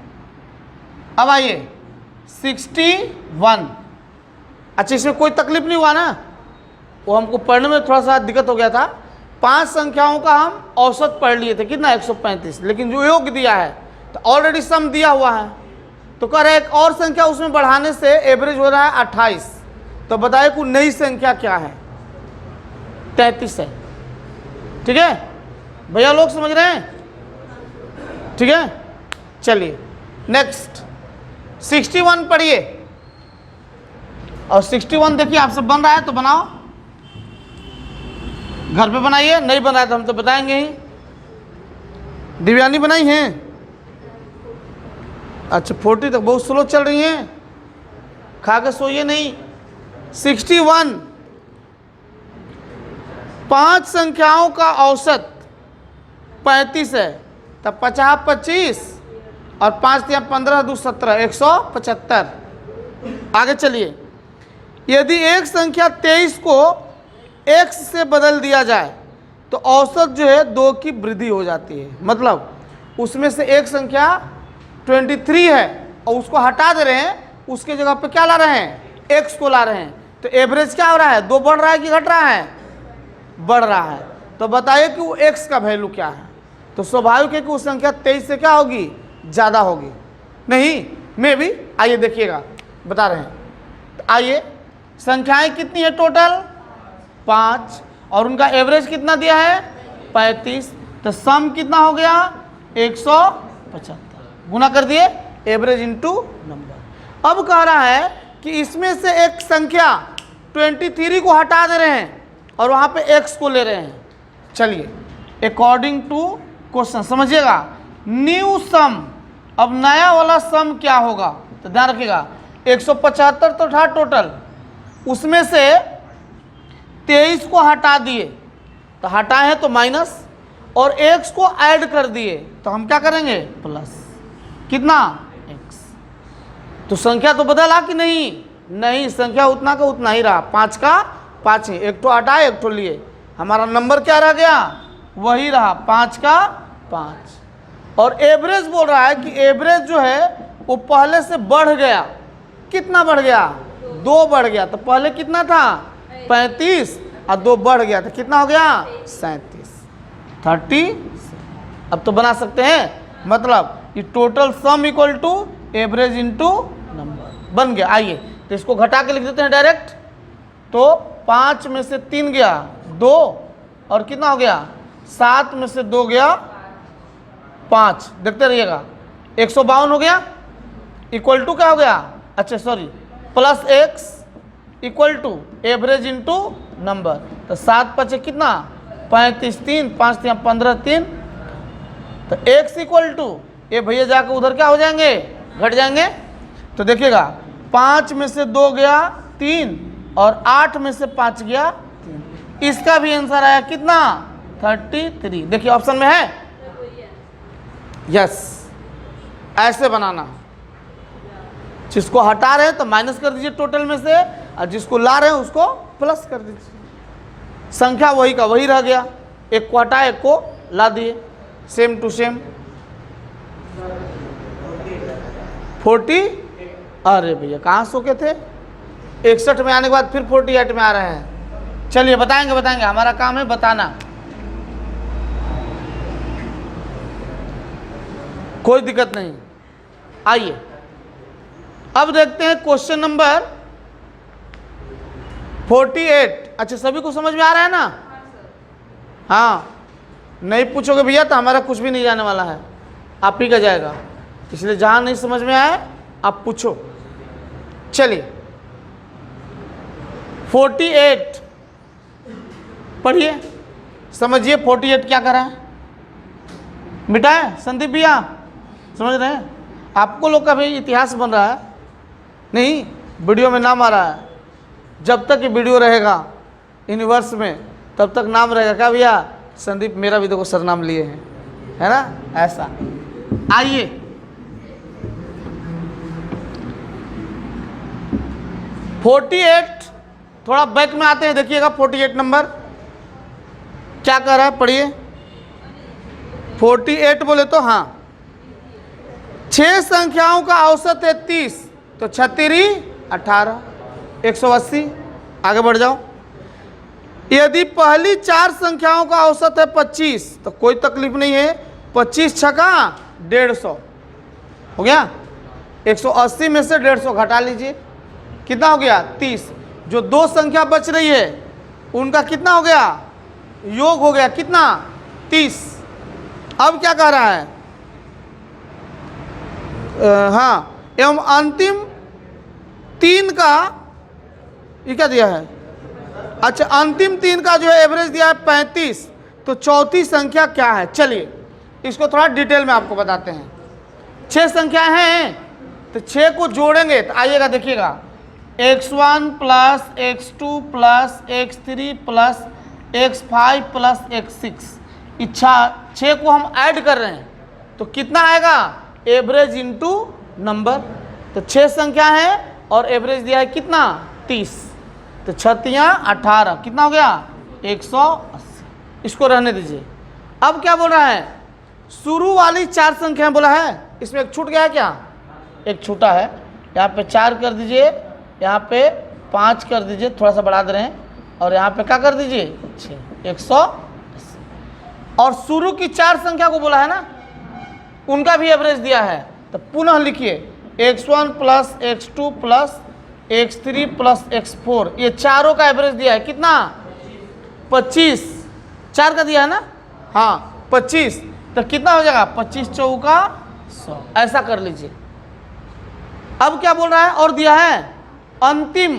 अब आइए 61। अच्छा, इसमें कोई तकलीफ नहीं हुआ ना, वो हमको पढ़ने में थोड़ा सा दिक्कत हो गया था। 5 संख्याओं का हम औसत पढ़ लिए थे, कितना 135, लेकिन जो योग दिया है तो ऑलरेडी सम दिया हुआ है, तो कह रहे एक और संख्या उसमें बढ़ाने से एवरेज हो रहा है 28। तो बताइए कोई नई संख्या क्या है? 33 है। ठीक है भैया, लोग समझ रहे हैं? ठीक है, चलिए नेक्स्ट 61 पढ़िए। और 61 देखिए आपसे बन रहा है तो बनाओ, घर पे बनाइए, नहीं बनाया तो हम तो बताएंगे ही। दिव्यानी बनाई हैं? अच्छा 40 तक बहुत स्लो चल रही हैं, खा के सोइए नहीं। 61, 5 संख्याओं का औसत 35 है, तब 50 25 और 5 या 15 2 17 175। आगे चलिए, यदि एक संख्या 23 को x से बदल दिया जाए तो औसत जो है 2 की वृद्धि हो जाती है। मतलब उसमें से एक संख्या 23 है और उसको हटा दे रहे हैं, उसके जगह पे क्या ला रहे हैं? x को ला रहे हैं, तो एवरेज क्या हो रहा है? 2 बढ़ रहा है कि घट रहा है? बढ़ रहा है। तो बताइए कि वो x का वैल्यू क्या है? तो स्वाभाविक है कि वो संख्या 23 से क्या होगी? ज़्यादा होगी। नहीं मैं भी, आइए देखिएगा, बता रहे हैं। तो आइए, संख्याएं कितनी है टोटल? 5, और उनका एवरेज कितना दिया है? 35। तो सम कितना हो गया? 175। गुना कर दिए, एवरेज इनटू नंबर। अब कह रहा है कि इसमें से एक संख्या 23 को हटा दे रहे हैं और वहाँ पे x को ले रहे हैं। चलिए, अकॉर्डिंग टू क्वेश्चन समझिएगा, न्यू सम। अब नया वाला सम क्या होगा? तो ध्यान रखिएगा, 175 तो था टोटल, उसमें से 23 को हटा दिए, तो हटाए हैं तो माइनस, और x को ऐड कर दिए तो हम क्या करेंगे? प्लस। कितना? x। तो संख्या तो बदला कि नहीं? नहीं, संख्या उतना का उतना ही रहा, 5 का 5 ही। एक तो हटाए, एक तो लिए, हमारा नंबर क्या रह गया? वही रहा, 5 का 5। और एवरेज बोल रहा है कि एवरेज जो है वो पहले से बढ़ गया। कितना बढ़ गया? 2 बढ़ गया। तो पहले कितना था? 35 और 2 बढ़ गया तो कितना हो गया? 37, 30। अब तो बना सकते हैं, मतलब ये total sum equal to average into number बन गया। आइए तो इसको घटा के लिख देते हैं डायरेक्ट। तो 5 में से 3 गया 2, और कितना हो गया? 7 में से 2 गया 5। देखते रहिएगा, 152 हो गया, इक्वल टू क्या हो गया? अच्छा sorry, plus x equal to average into number. तो 7 5 कितना? 35, 3 5 या 15 3। तो x इक्वल टू, ये भैया जाकर उधर क्या हो जाएंगे? घट जाएंगे। तो देखिएगा, 5 में से 2 गया 3 और 8 में से 5 गया 3। इसका भी आंसर आया कितना? 33। देखिए ऑप्शन में है, यस। ऐसे बनाना, जिसको हटा रहे हैं तो माइनस कर दीजिए टोटल में से, और जिसको ला रहे हैं उसको प्लस कर दीजिए। संख्या वही का वही रह गया, एक को हटा एक को ला दिए, सेम टू सेम। 40। अरे भैया कहाँ सो के थे? 61 में आने के बाद फिर 48 में आ रहे हैं। चलिए बताएंगे, हमारा काम है बताना, कोई दिक्कत नहीं। आइए अब देखते हैं क्वेश्चन नंबर 48। अच्छा सभी को समझ में आ रहा है ना? हाँ, नहीं पूछोगे भैया तो हमारा कुछ भी नहीं जाने वाला है, आप ही का जाएगा। इसलिए जहाँ नहीं समझ में आए आप पूछो। चलिए 48 पढ़िए, समझिए 48 क्या कर रहा है। मिटाए संदीप भैया, समझ रहे हैं? आपको लोग का भी इतिहास बन रहा है, नहीं वीडियो में नाम आ रहा है। जब तक ये वीडियो रहेगा यूनिवर्स में तब तक नाम रहेगा। क्या भैया? संदीप मेरा भी देखो सरनाम लिए हैं, है ना? ऐसा। आइए 48, थोड़ा बैक में आते हैं, देखिएगा 48 नंबर क्या कह रहा है, पढ़िए। 48 बोले तो हाँ, 6 संख्याओं का औसत है 30, तो 36 18 180। आगे बढ़ जाओ। यदि पहली 4 संख्याओं का औसत है 25, तो कोई तकलीफ नहीं है, 25 छका 150 हो गया। 180 में से 150 घटा लीजिए, कितना हो गया 30। जो 2 संख्या बच रही है उनका कितना हो गया, योग हो गया कितना 30। अब क्या कह रहा है, हाँ, एवं अंतिम 3 का ये क्या दिया है, अच्छा अंतिम 3 का जो है एवरेज दिया है 35, तो चौथी संख्या क्या है। चलिए इसको थोड़ा डिटेल में आपको बताते हैं। 6 संख्या हैं, तो 6 को जोड़ेंगे तो आइएगा देखिएगा, x1 plus x2 plus x3 plus x5 plus x6, इच्छा 6 को हम ऐड कर रहे हैं तो कितना आएगा, एवरेज इनटू नंबर। तो 6 संख्या है और एवरेज दिया है कितना 30, तो 6 18 कितना हो गया 180। इसको रहने दीजिए। अब क्या बोल रहा है, शुरू वाली 4 संख्या बोला है, इसमें एक छूट गया है क्या, एक छूटा है, यहाँ पे 4 कर दीजिए, यहाँ पे 5 कर दीजिए, थोड़ा सा बढ़ा दे रहे हैं, और यहाँ पे क्या कर दीजिए 6, 180। और शुरू की 4 संख्या को बोला है ना, उनका भी एवरेज दिया है, तो पुनः लिखिए x1 plus x2 plus x3 plus x4, ये चारों का एवरेज दिया है कितना 25, 4 का दिया है ना, हाँ 25, तो कितना हो जाएगा 25 चौका 100, ऐसा कर लीजिए। अब क्या बोल रहा है, और दिया है अंतिम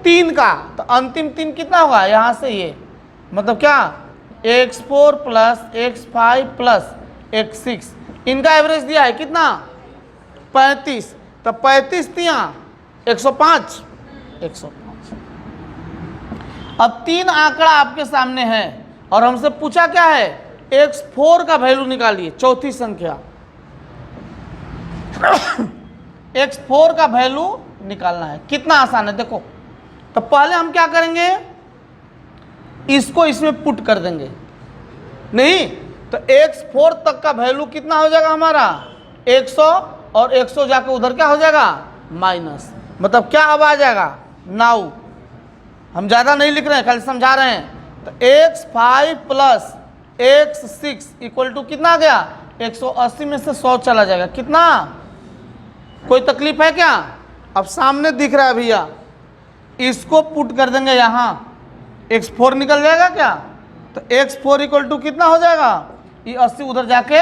3 का, तो अंतिम 3 कितना होगा, यहाँ से ये मतलब क्या x4 plus x5 plus x6, इनका एवरेज दिया है कितना 35, तो 35 तिया 105 105। अब 3 आंकड़ा आपके सामने है और हमसे पूछा क्या है, x4 का वैल्यू निकालिए, चौथी संख्या x4 का वैल्यू निकालना है। कितना आसान है देखो, तो पहले हम क्या करेंगे, इसको इसमें पुट कर देंगे, नहीं तो x4 तक का वैल्यू कितना हो जाएगा हमारा 100, और 100 जाके उधर क्या हो जाएगा माइनस, मतलब क्या अब आ जाएगा 9। हम ज़्यादा नहीं लिख रहे हैं, खाली समझा रहे हैं। तो x5 plus x6 equal to कितना आ गया 180 में से 100 चला जाएगा, कितना, कोई तकलीफ है क्या। अब सामने दिख रहा है भैया, इसको पुट कर देंगे यहाँ, x4 निकल जाएगा क्या, तो x4 इक्वल टू कितना हो जाएगा, ये 80 उधर जाके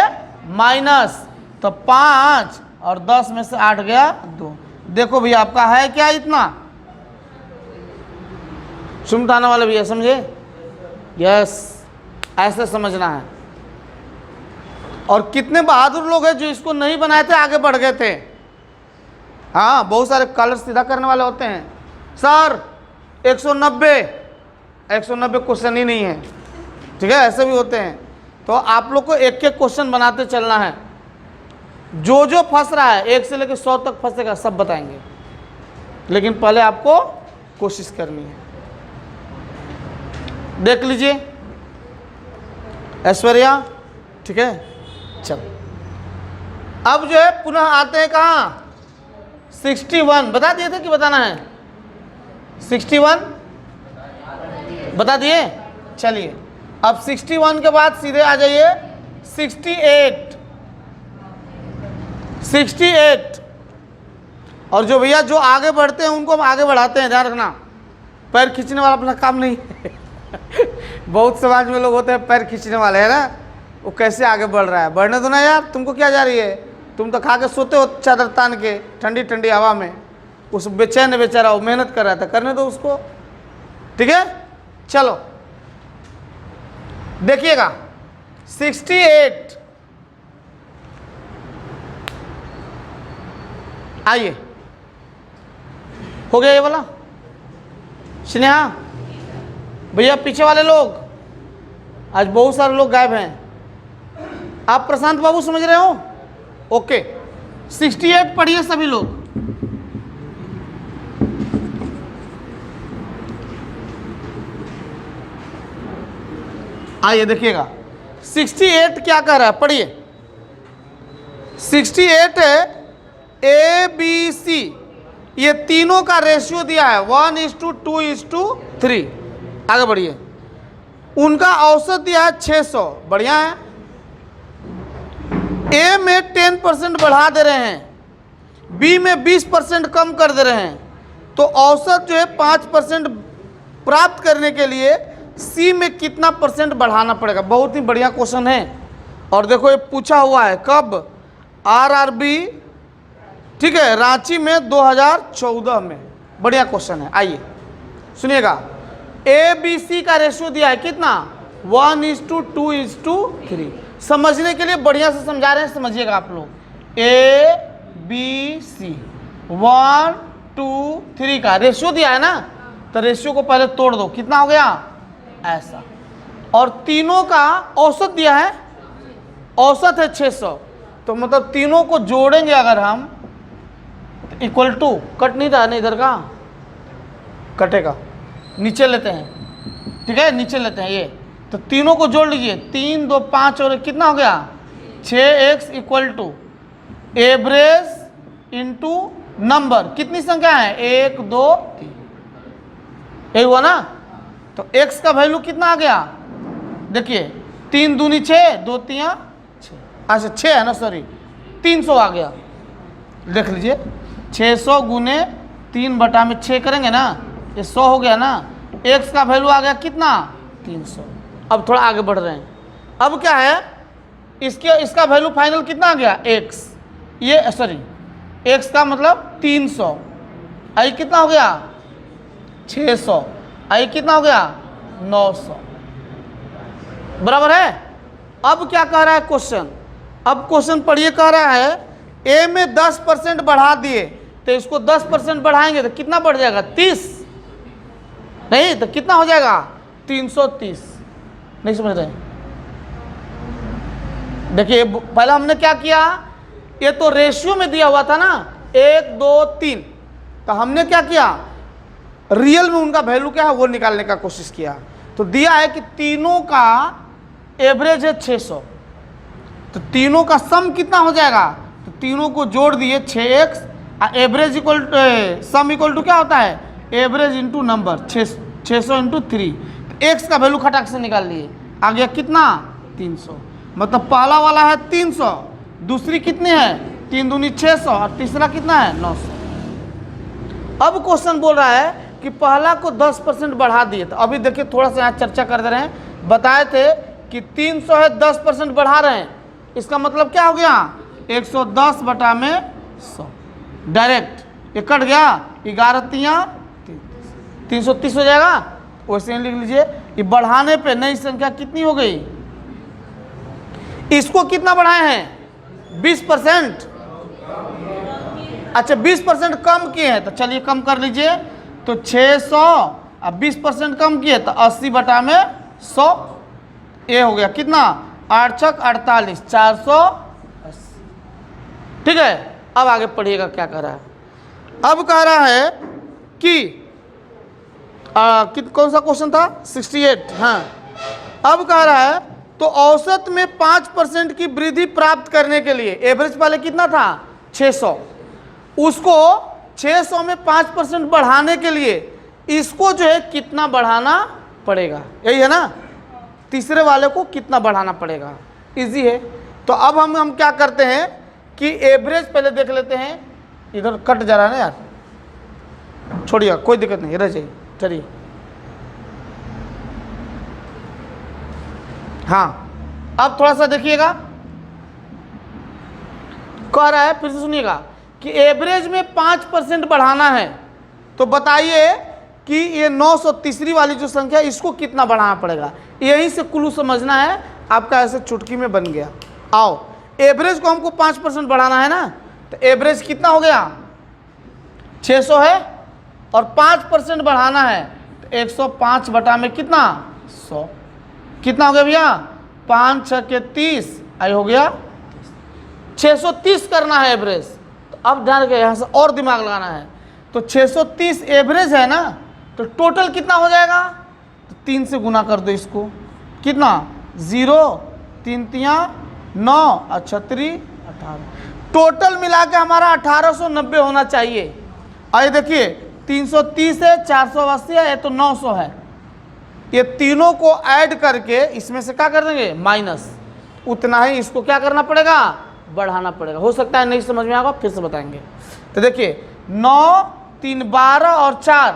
माइनस, तो 5 और 10 में से 8 गया 2। देखो भैया आपका है क्या इतना, सुमताने वाले भैया समझे, यस ऐसे समझना है। और कितने बहादुर लोग हैं जो इसको नहीं बनाए थे, आगे बढ़ गए थे। हाँ बहुत सारे कलर सीधा करने वाले होते हैं, सर 190 क्वेश्चन ही नहीं है, ठीक है, ऐसे भी होते हैं। तो आप लोग को एक एक क्वेश्चन बनाते चलना है, जो जो फंस रहा है 1 से लेकर 100 तक फंसेगा सब बताएंगे, लेकिन पहले आपको कोशिश करनी है। देख लीजिए ऐश्वर्या, ठीक है, चलो अब जो है पुनः आते हैं कहाँ 61, बता दिए थे कि बताना है 61 बता दिए। चलिए अब 61 के बाद सीधे आ जाइए 68। और जो भैया जो आगे बढ़ते हैं उनको हम आगे बढ़ाते हैं, ध्यान रखना, पैर खींचने वाला अपना काम नहीं बहुत समाज में लोग होते हैं पैर खींचने वाले, है ना, वो कैसे आगे बढ़ रहा है, बढ़ने दो ना यार, तुमको क्या जा रही है, तुम तो खा के सोते हो चादर तान के ठंडी ठंडी हवा में, उस बेचैन बेचारा वो मेहनत कर रहा था, करने दो उसको, ठीक है। चलो देखिएगा 68, आइए हो गया ये वाला। स्नेहा भैया पीछे वाले लोग, आज बहुत सारे लोग गायब हैं, आप प्रशांत बाबू समझ रहे हो, ओके 68 पढ़िए सभी लोग। आइए देखिएगा 68 क्या कह रहा है, पढ़िए 68 है, ए बी सी, ये तीनों का रेशियो दिया है 1:2:3। आगे बढ़िए। उनका औसत दिया है 600, बढ़िया है। ए में 10% बढ़ा दे रहे हैं, बी में 20% कम कर दे रहे हैं, तो औसत जो है 5% प्राप्त करने के लिए सी में कितना परसेंट बढ़ाना पड़ेगा। बहुत ही बढ़िया क्वेश्चन है। और देखो ये पूछा हुआ है कब, आरआरबी, ठीक है, रांची में 2014 में। बढ़िया क्वेश्चन है। आइए सुनिएगा, ए बी सी का रेशियो दिया है कितना, 1:2:3। समझने के लिए बढ़िया से समझा रहे हैं, समझिएगा आप लोग। ए बी सी 1 2 3 का रेशियो दिया है ना, तो रेशियो को पहले तोड़ दो, कितना हो गया ऐसा। और तीनों का औसत दिया है, औसत है 600, तो मतलब तीनों को जोड़ेंगे अगर हम, इक्वल टू, कट नहीं रहा ना इधर का, कटेगा, नीचे लेते हैं, ठीक है, नीचे लेते हैं ये, तो तीनों को जोड़ लीजिए, 3 2 5 और कितना हो गया 6x equal to average into number, कितनी संख्या है 1 2 3, यही हुआ ना। तो x का वैल्यू कितना आ गया, देखिए 3 दूनी 6, 2 3 6, अच्छा 6 है ना, सॉरी 300 आ गया। देख लीजिए 600 गुने 3/6 करेंगे ना, ये 100 हो गया ना। x का वैल्यू आ गया कितना 300। अब थोड़ा आगे बढ़ रहे हैं, अब क्या है, इसका वैल्यू फाइनल कितना आ गया x, ये सॉरी x का मतलब 300, आई कितना हो गया 600, आई कितना हो गया 900, बराबर है। अब क्या कह रहा है क्वेश्चन, अब क्वेश्चन पढ़िए, कह रहा है ए में 10% बढ़ा दिए, तो इसको 10% बढ़ाएंगे तो कितना बढ़ जाएगा 30, नहीं तो कितना हो जाएगा 330। नहीं समझ रहे, देखिए पहले हमने क्या किया, ये तो रेशियो में दिया हुआ था ना 1 2 3, तो हमने क्या किया, रियल में उनका वैल्यू क्या है वो निकालने का कोशिश किया। तो दिया है कि तीनों का एवरेज है 600, तो तीनों का सम कितना हो जाएगा, तो तीनों को जोड़ दिए 6x, average equal sum equal to क्या होता है एवरेज इंटू नंबर, 600 इंटू 3, तो x का वैल्यू खटाक से निकाल लिए, आ गया कितना 300। मतलब पहला वाला है 300, दूसरी कितनी है 3 दूनी 600, और तीसरा कितना है 900। अब क्वेश्चन बोल रहा है कि पहला को 10% बढ़ा दिए, तो अभी देखिए थोड़ा सा यहाँ चर्चा कर दे रहे हैं, बताए थे कि 300 है 10% बढ़ा रहे हैं, इसका मतलब क्या हो गया 110/100, डायरेक्ट ये कट गया, 11 3 330 हो जाएगा। वैसे ही लिख लीजिए, ये बढ़ाने पे नई संख्या कितनी हो गई, इसको कितना बढ़ाए हैं 20%, अच्छा 20% कम किए हैं, तो चलिए कम कर लीजिए, तो 600 अब 20% कम किए तो 80/100, ये हो गया कितना 8 6 48 480। ठीक है, अब आगे पढ़िएगा क्या कह रहा है। अब कह रहा है कि कौन सा क्वेश्चन था 68, हाँ। अब कह रहा है तो औसत में 5% की वृद्धि प्राप्त करने के लिए, एवरेज पहले कितना था 600, उसको 600 में 5% बढ़ाने के लिए इसको जो है कितना बढ़ाना पड़ेगा, यही है ना, तीसरे वाले को कितना बढ़ाना पड़ेगा, इजी है। तो अब हम क्या करते हैं कि एवरेज पहले देख लेते हैं, इधर कट जा रहा है ना यार, छोड़िए कोई दिक्कत नहीं, रह जाइए, चलिए। हाँ, अब थोड़ा सा देखिएगा, कह रहा है फिर से सुनिएगा कि एवरेज में 5% बढ़ाना है, तो बताइए कि ये 930 वाली जो संख्या इसको कितना बढ़ाना पड़ेगा। यहीं से क्लू समझना है आपका, ऐसे चुटकी में बन गया। आओ, एवरेज को हमको 5% बढ़ाना है ना, तो एवरेज कितना हो गया 600 है, और 5% बढ़ाना है तो 105 बटा में कितना 100, कितना हो गया भैया 5 6 30, आई हो गया 630 करना है एवरेज। तो अब ध्यान रखिए, यहाँ से और दिमाग लगाना है, तो 630 एवरेज है ना, तो टोटल कितना हो जाएगा, तो 3 से गुना कर दो इसको, कितना 0 3 3 9 और 6 3 18। टोटल मिला के हमारा 1890 होना चाहिए। और ये देखिए 330 है, 480 है, ये तो 900 है। ये तीनों को ऐड करके इसमें से क्या कर देंगे माइनस, उतना ही इसको क्या करना पड़ेगा बढ़ाना पड़ेगा। हो सकता है नहीं समझ में आएगा, फिर से बताएंगे। तो देखिए 9 3 12 और 4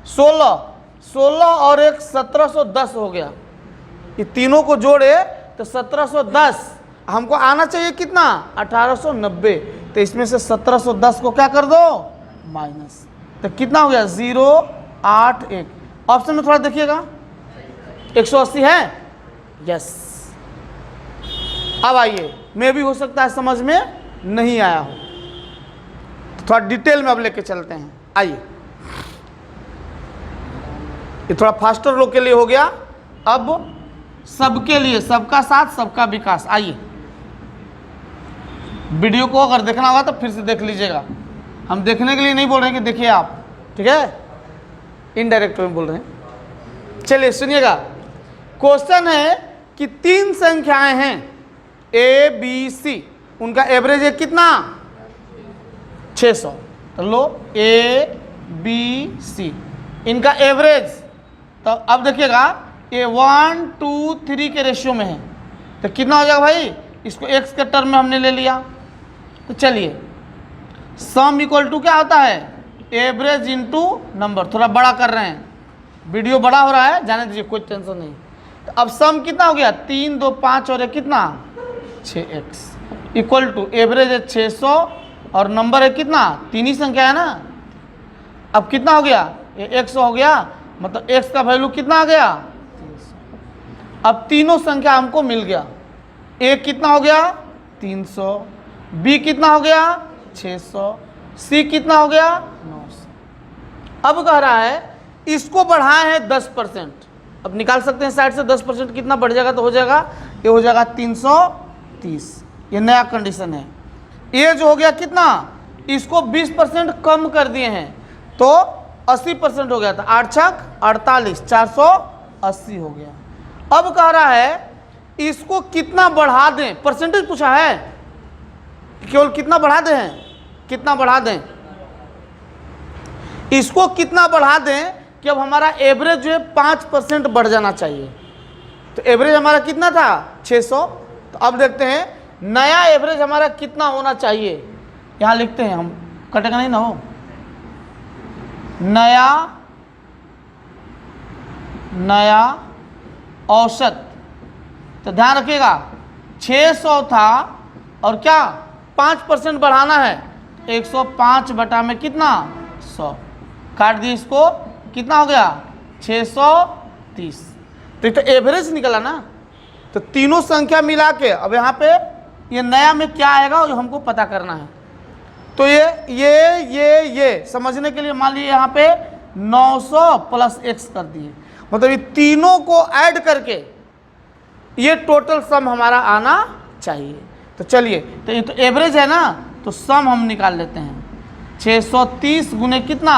16, 16 और 1 1710 हो गया। ये तीनों को जोड़े तो 1710, हमको आना चाहिए कितना 1890। तो इसमें से 1710 को क्या कर दो माइनस, तो कितना हो गया 081। ऑप्शन में थोड़ा देखिएगा 180 है, यस। अब आइए, मैं भी हो सकता है समझ में नहीं आया हो, तो थोड़ा डिटेल में अब लेके चलते हैं। आइए, ये थोड़ा फास्टर लोग के लिए हो गया, अब सबके लिए, सबका साथ सबका विकास। आइए, वीडियो को अगर देखना होगा तो फिर से देख लीजिएगा। हम देखने के लिए नहीं बोल रहे हैं कि देखिए आप, ठीक है, इनडायरेक्ट में बोल रहे हैं। चलिए सुनिएगा, क्वेश्चन है कि 3 संख्याएं हैं ए बी सी, उनका एवरेज है कितना 600। तो लो ए बी सी, इनका एवरेज, तो अब देखिएगा ये 1 2 3 के रेशियो में है, तो कितना हो जाएगा भाई, इसको x के टर्म में हमने ले लिया। तो चलिए, सम इक्वल टू क्या होता है एवरेज इनटू नंबर। थोड़ा बड़ा कर रहे हैं, वीडियो बड़ा हो रहा है, जाने दीजिए, कोई टेंशन नहीं। तो अब सम कितना हो गया 3 2 5 और 1 कितना 6x इक्वल टू एवरेज है 600 और नंबर है कितना 3 ही संख्या है ना। अब कितना हो गया ये 100 हो गया, मतलब x का वैल्यू कितना आ गया 300। अब तीनों संख्या हमको मिल गया, a कितना हो गया 300, b कितना हो गया 600, c कितना हो गया 900। अब कह रहा है इसको बढ़ाए हैं 10%। अब निकाल सकते हैं साइड से 10% कितना बढ़ जाएगा, तो हो जाएगा ये हो जाएगा 330। ये नया कंडीशन है। ये जो हो गया कितना, इसको 20% कम कर दिए हैं तो 80% हो गया था, 8 छक 48, 480 हो गया। अब कह रहा है इसको कितना बढ़ा दें, परसेंटेज पूछा है, केवल कितना बढ़ा दें, कितना बढ़ा दें, इसको कितना बढ़ा दें कि अब हमारा एवरेज जो है 5% बढ़ जाना चाहिए। तो एवरेज हमारा कितना था 600, तो अब देखते हैं नया एवरेज हमारा कितना होना चाहिए। यहां लिखते हैं हम, कटेगा नहीं ना हो, नया औसत। तो ध्यान रखिएगा 600 था और क्या 5% बढ़ाना है, 105 बटा में कितना 100, काट दिए इसको, कितना हो गया 630। तो ये तो एवरेज निकला ना। तो तीनों संख्या मिला के अब यहाँ पे ये नया में क्या आएगा जो हमको पता करना है। तो ये समझने के लिए मान लीजिए यहाँ पे 900 प्लस x कर दिए, मतलब ये तीनों को ऐड करके ये टोटल सम हमारा आना चाहिए। तो चलिए, तो ये तो एवरेज है ना, तो सम हम निकाल लेते हैं। 630 गुने कितना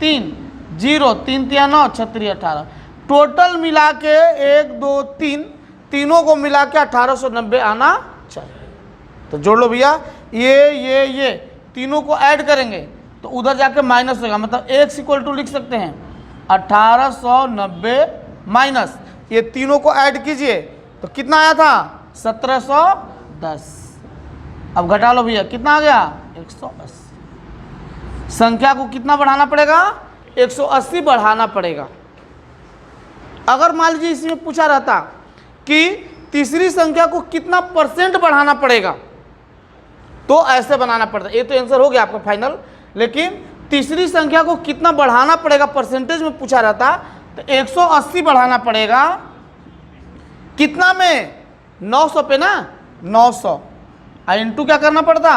3, 0 3 3 9 36 18, टोटल मिला के 1 2 3, तीनों को मिला के 1890 आना चाहिए। तो जोड़ लो भैया, ये तीनों को ऐड करेंगे तो उधर जाके माइनस होगा, मतलब x इक्वल टू लिख सकते हैं 1890 माइनस ये तीनों को ऐड कीजिए तो कितना आया था 1710। अब घटा लो भैया, कितना आ गया 180। संख्या को कितना बढ़ाना पड़ेगा 180 बढ़ाना पड़ेगा। अगर मान लीजिए इसमें पूछा रहता कि तीसरी संख्या को कितना परसेंट बढ़ाना पड़ेगा, तो ऐसे बनाना पड़ता। ये तो आंसर हो गया आपका फाइनल, लेकिन तीसरी संख्या को कितना बढ़ाना पड़ेगा परसेंटेज में पूछा रहता तो 180 बढ़ाना पड़ेगा। कितना में 900 पे ना, 900 इंटू क्या करना पड़ता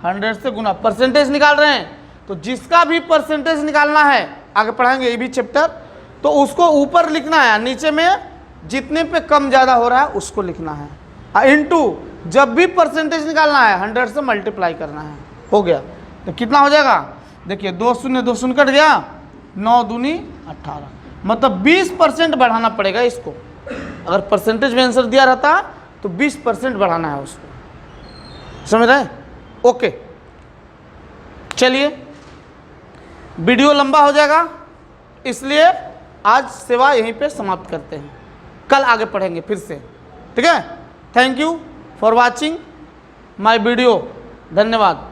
100 से गुना, परसेंटेज निकाल रहे हैं। तो जिसका भी परसेंटेज निकालना है, आगे पढ़ाएंगे ये भी चैप्टर, तो उसको ऊपर लिखना है, नीचे में जितने पे कम ज़्यादा हो रहा है उसको लिखना है, इंटू जब भी परसेंटेज निकालना है 100 से मल्टीप्लाई करना है। हो गया, तो कितना हो जाएगा, देखिए 2 शून्य कट गया, 9 दूनी 18, मतलब 20% बढ़ाना पड़ेगा इसको। अगर परसेंटेज में आंसर दिया रहता तो 20% बढ़ाना है उसको। समझ रहे हैं? ओके, चलिए वीडियो लंबा हो जाएगा, इसलिए आज सेवा यहीं पे समाप्त करते हैं, कल आगे पढ़ेंगे फिर से, ठीक है? Thank you for watching my video, धन्यवाद।